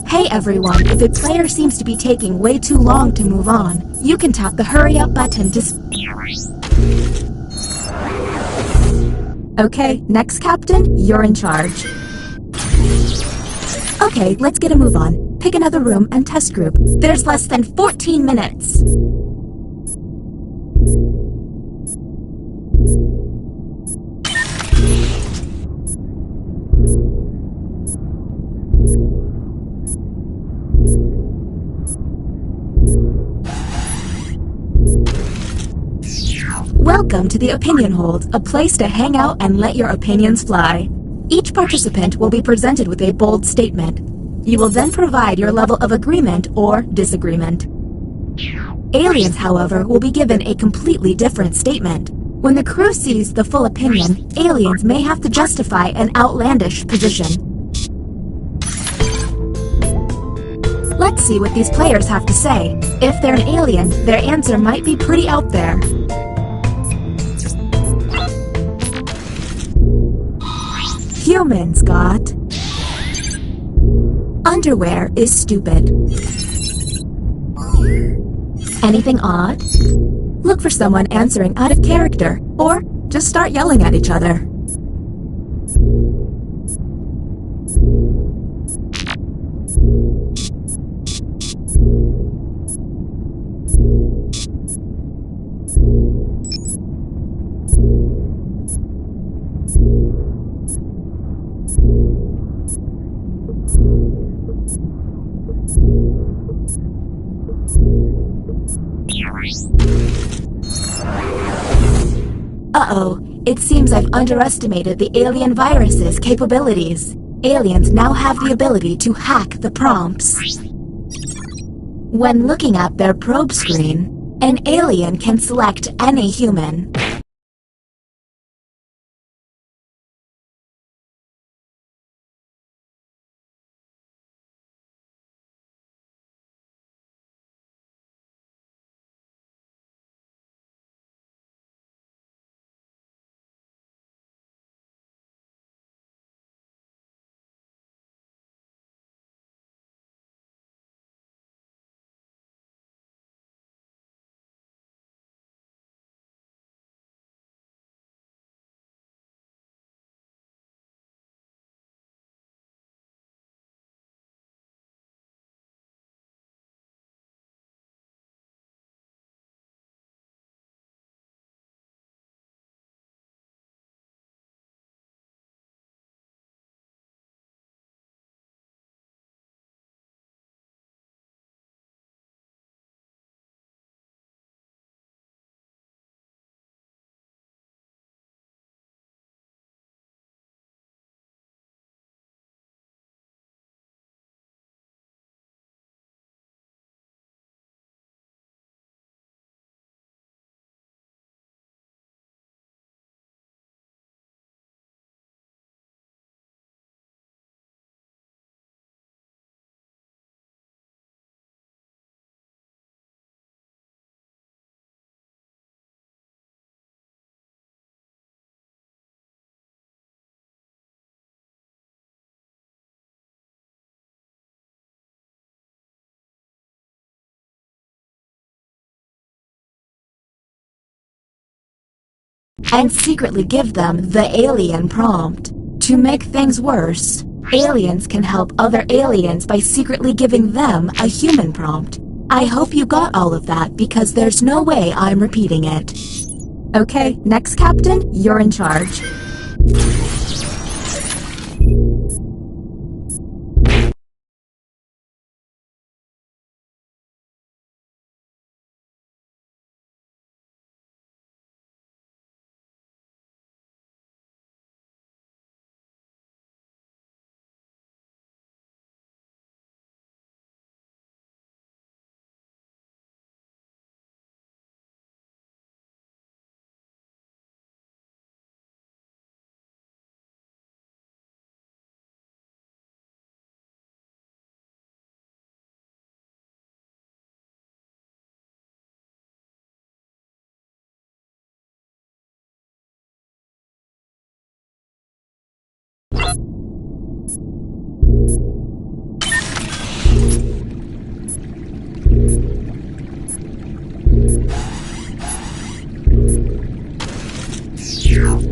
Speaker 6: Hey everyone, if a player seems to be taking way too long to move on, you can tap the hurry up button to Okay, next captain, you're in charge. Okay, let's get a move on. Pick another room and test group. There's less than 14 minutes. Welcome to the Opinion Hold, a place to hang out and let your opinions fly. Each participant will be presented with a bold statement. You will then provide your level of agreement or disagreement. Aliens, however, will be given a completely different statement. When the crew sees the full opinion, aliens may have to justify an outlandish position. Let's see what these players have to say. If they're an alien, their answer might be pretty out there. Humans got underwear is stupid. Anything odd? Look for someone answering out of character, or just start yelling at each other. Uh-oh, it seems I've underestimated the alien virus's capabilities. Aliens now have the ability to hack the prompts. When looking at their probe screen, an alien can select any human. And secretly give them the alien prompt. To make things worse, aliens can help other aliens by secretly giving them a human prompt. I hope you got all of that because there's no way I'm repeating it. Okay, next Captain, you're in charge.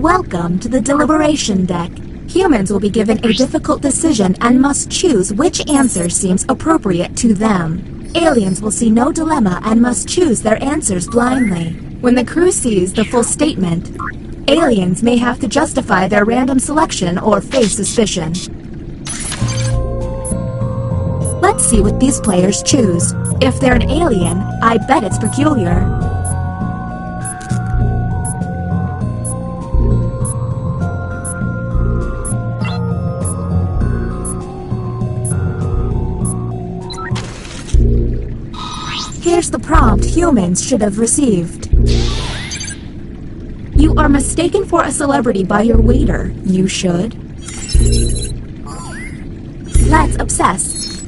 Speaker 6: Welcome to the deliberation deck. Humans will be given a difficult decision and must choose which answer seems appropriate to them. Aliens will see no dilemma and must choose their answers blindly. When the crew sees the full statement, aliens may have to justify their random selection or face suspicion. Let's see what these players choose. If they're an alien, I bet it's peculiar. Here's the prompt humans should have received. You are mistaken for a celebrity by your waiter. You should. Let's obsess.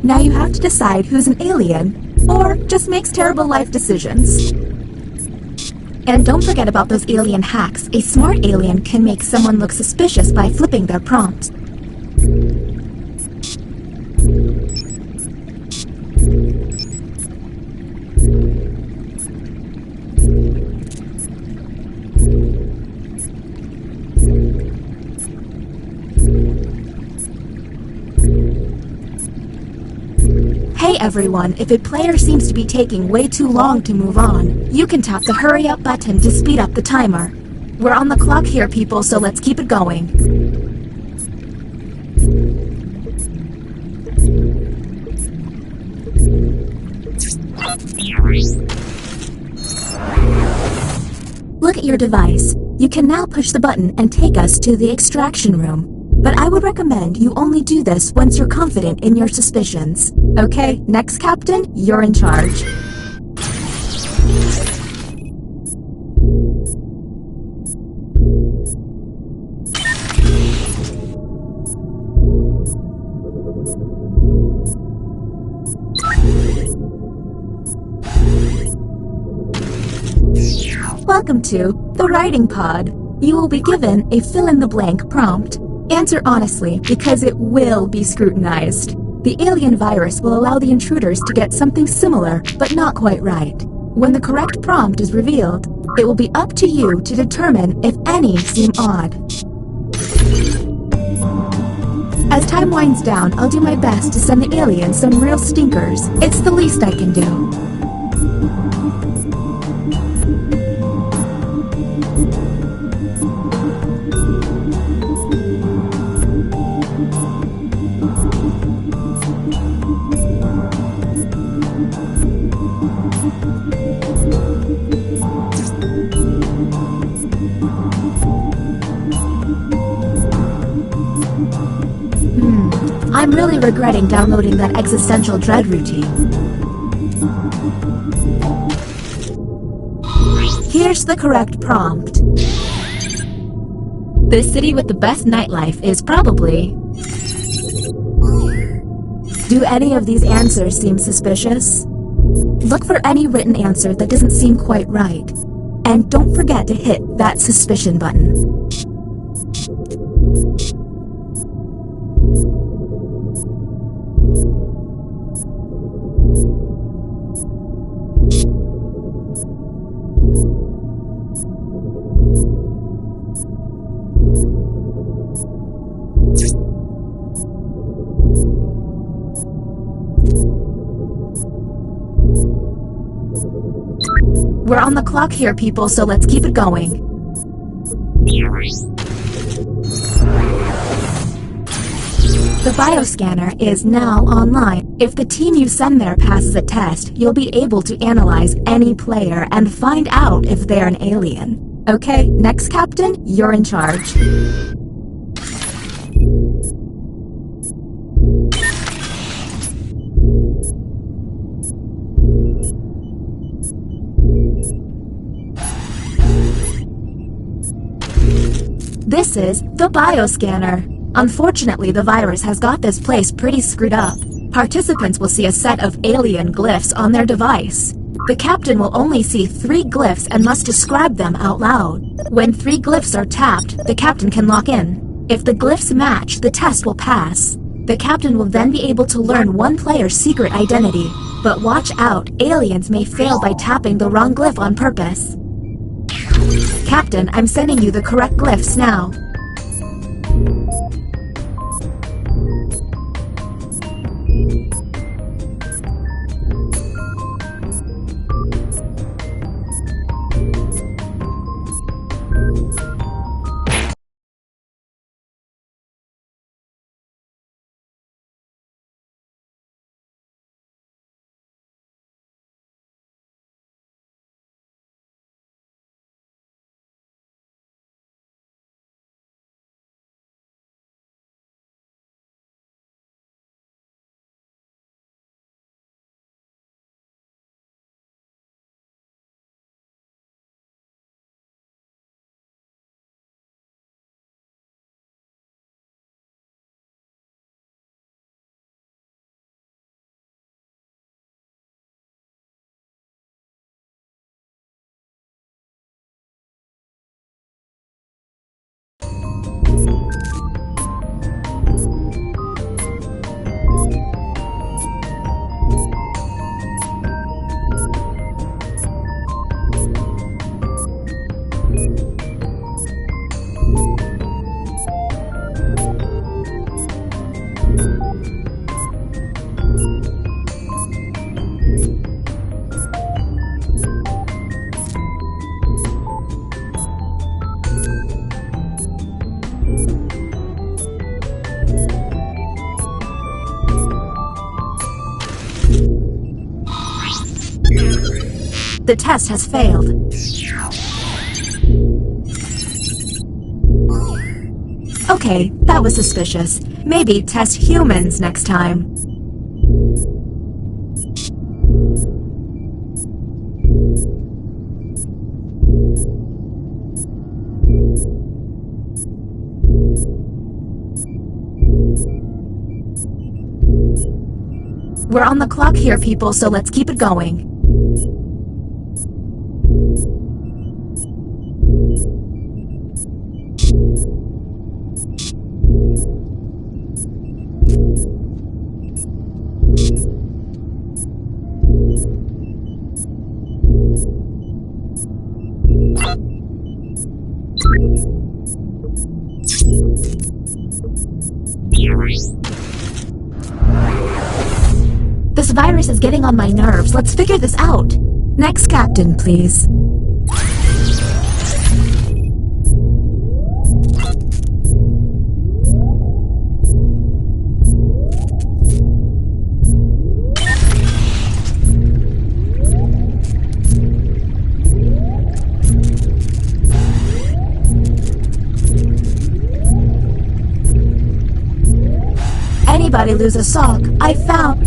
Speaker 6: Now you have to decide who's an alien, or just makes terrible life decisions. And don't forget about those alien hacks. A smart alien can make someone look suspicious by flipping their prompt. Hey everyone, if a player seems to be taking way too long to move on, you can tap the hurry up button to speed up the timer. We're on the clock here, people, so let's keep it going. Look at your device. You can now push the button and take us to the extraction room. But I would recommend you only do this once you're confident in your suspicions. Okay, next Captain, you're in charge. Welcome to the writing pod. You will be given a fill-in-the-blank prompt. Answer honestly, because it will be scrutinized. The alien virus will allow the intruders to get something similar, but not quite right. When the correct prompt is revealed, it will be up to you to determine if any seem odd. As time winds down, I'll do my best to send the aliens some real stinkers. It's the least I can do. I'm really regretting downloading that existential dread routine. Here's the correct prompt. The city with the best nightlife is probably... Do any of these answers seem suspicious? Look for any written answer that doesn't seem quite right. And don't forget to hit that suspicion button. We're on the clock here, people, so let's keep it going. The bioscanner is now online. If the team you send there passes a test, you'll be able to analyze any player and find out if they're an alien. Okay, next Captain, you're in charge. This is the bioscanner. Unfortunately, the virus has got this place pretty screwed up. Participants will see a set of alien glyphs on their device. The captain will only see 3 glyphs and must describe them out loud. When 3 glyphs are tapped, the captain can lock in. If the glyphs match, the test will pass. The captain will then be able to learn one player's secret identity. But watch out, aliens may fail by tapping the wrong glyph on purpose. Captain, I'm sending you the correct glyphs now. The test has failed. Okay, that was suspicious. Maybe test humans next time. We're on the clock here, people, so let's keep it going. This virus is getting on my nerves. Let's figure this out. Next captain, please. Anybody lose a sock? I found...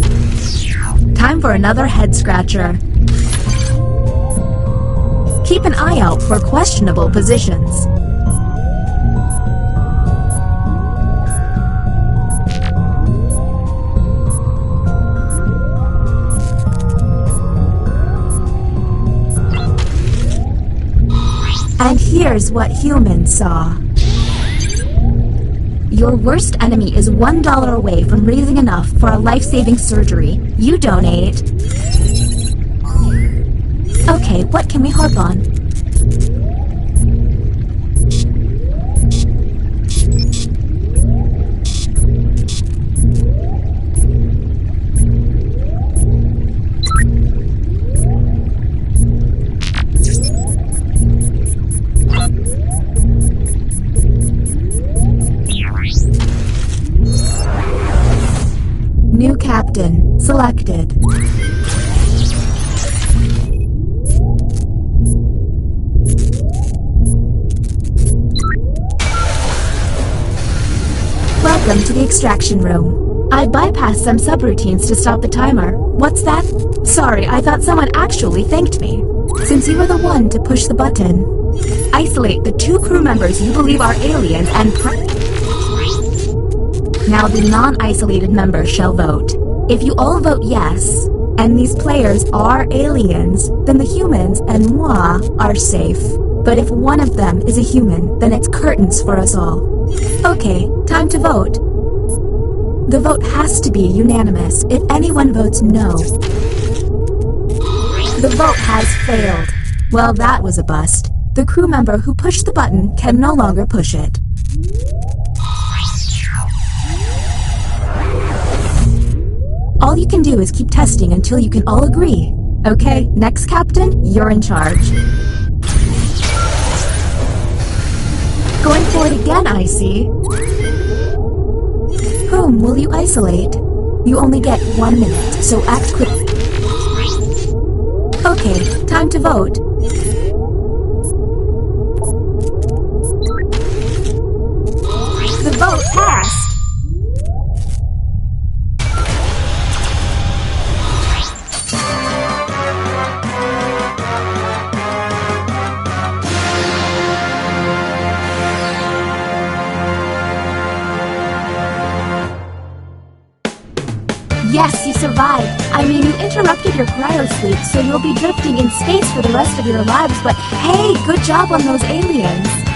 Speaker 6: Time for another head scratcher. Keep an eye out for questionable positions. And here's what humans saw. Your worst enemy is $1 away from raising enough for a life-saving surgery. You donate. Okay, what can we harp on? New captain selected. Welcome to the extraction room. I bypassed some subroutines to stop the timer. What's that? Sorry, I thought someone actually thanked me. Since you were the one to push the button, isolate the 2 crew members you believe are aliens and Now the non-isolated members shall vote. If you all vote yes, and these players are aliens, then the humans and moi are safe. But if one of them is a human, then it's curtains for us all. Okay, time to vote. The vote has to be unanimous. If anyone votes no, the vote has failed. Well, that was a bust. The crew member who pushed the button can no longer push it. All you can do is keep testing until you can all agree. Okay, next captain, you're in charge. Going for it again, I see. Whom will you isolate? You only get 1 minute, so act quick. Okay, time to vote. The vote passed! Yes, you survived. I mean, you interrupted your cryosleep, so you'll be drifting in space for the rest of your lives, but hey, good job on those aliens.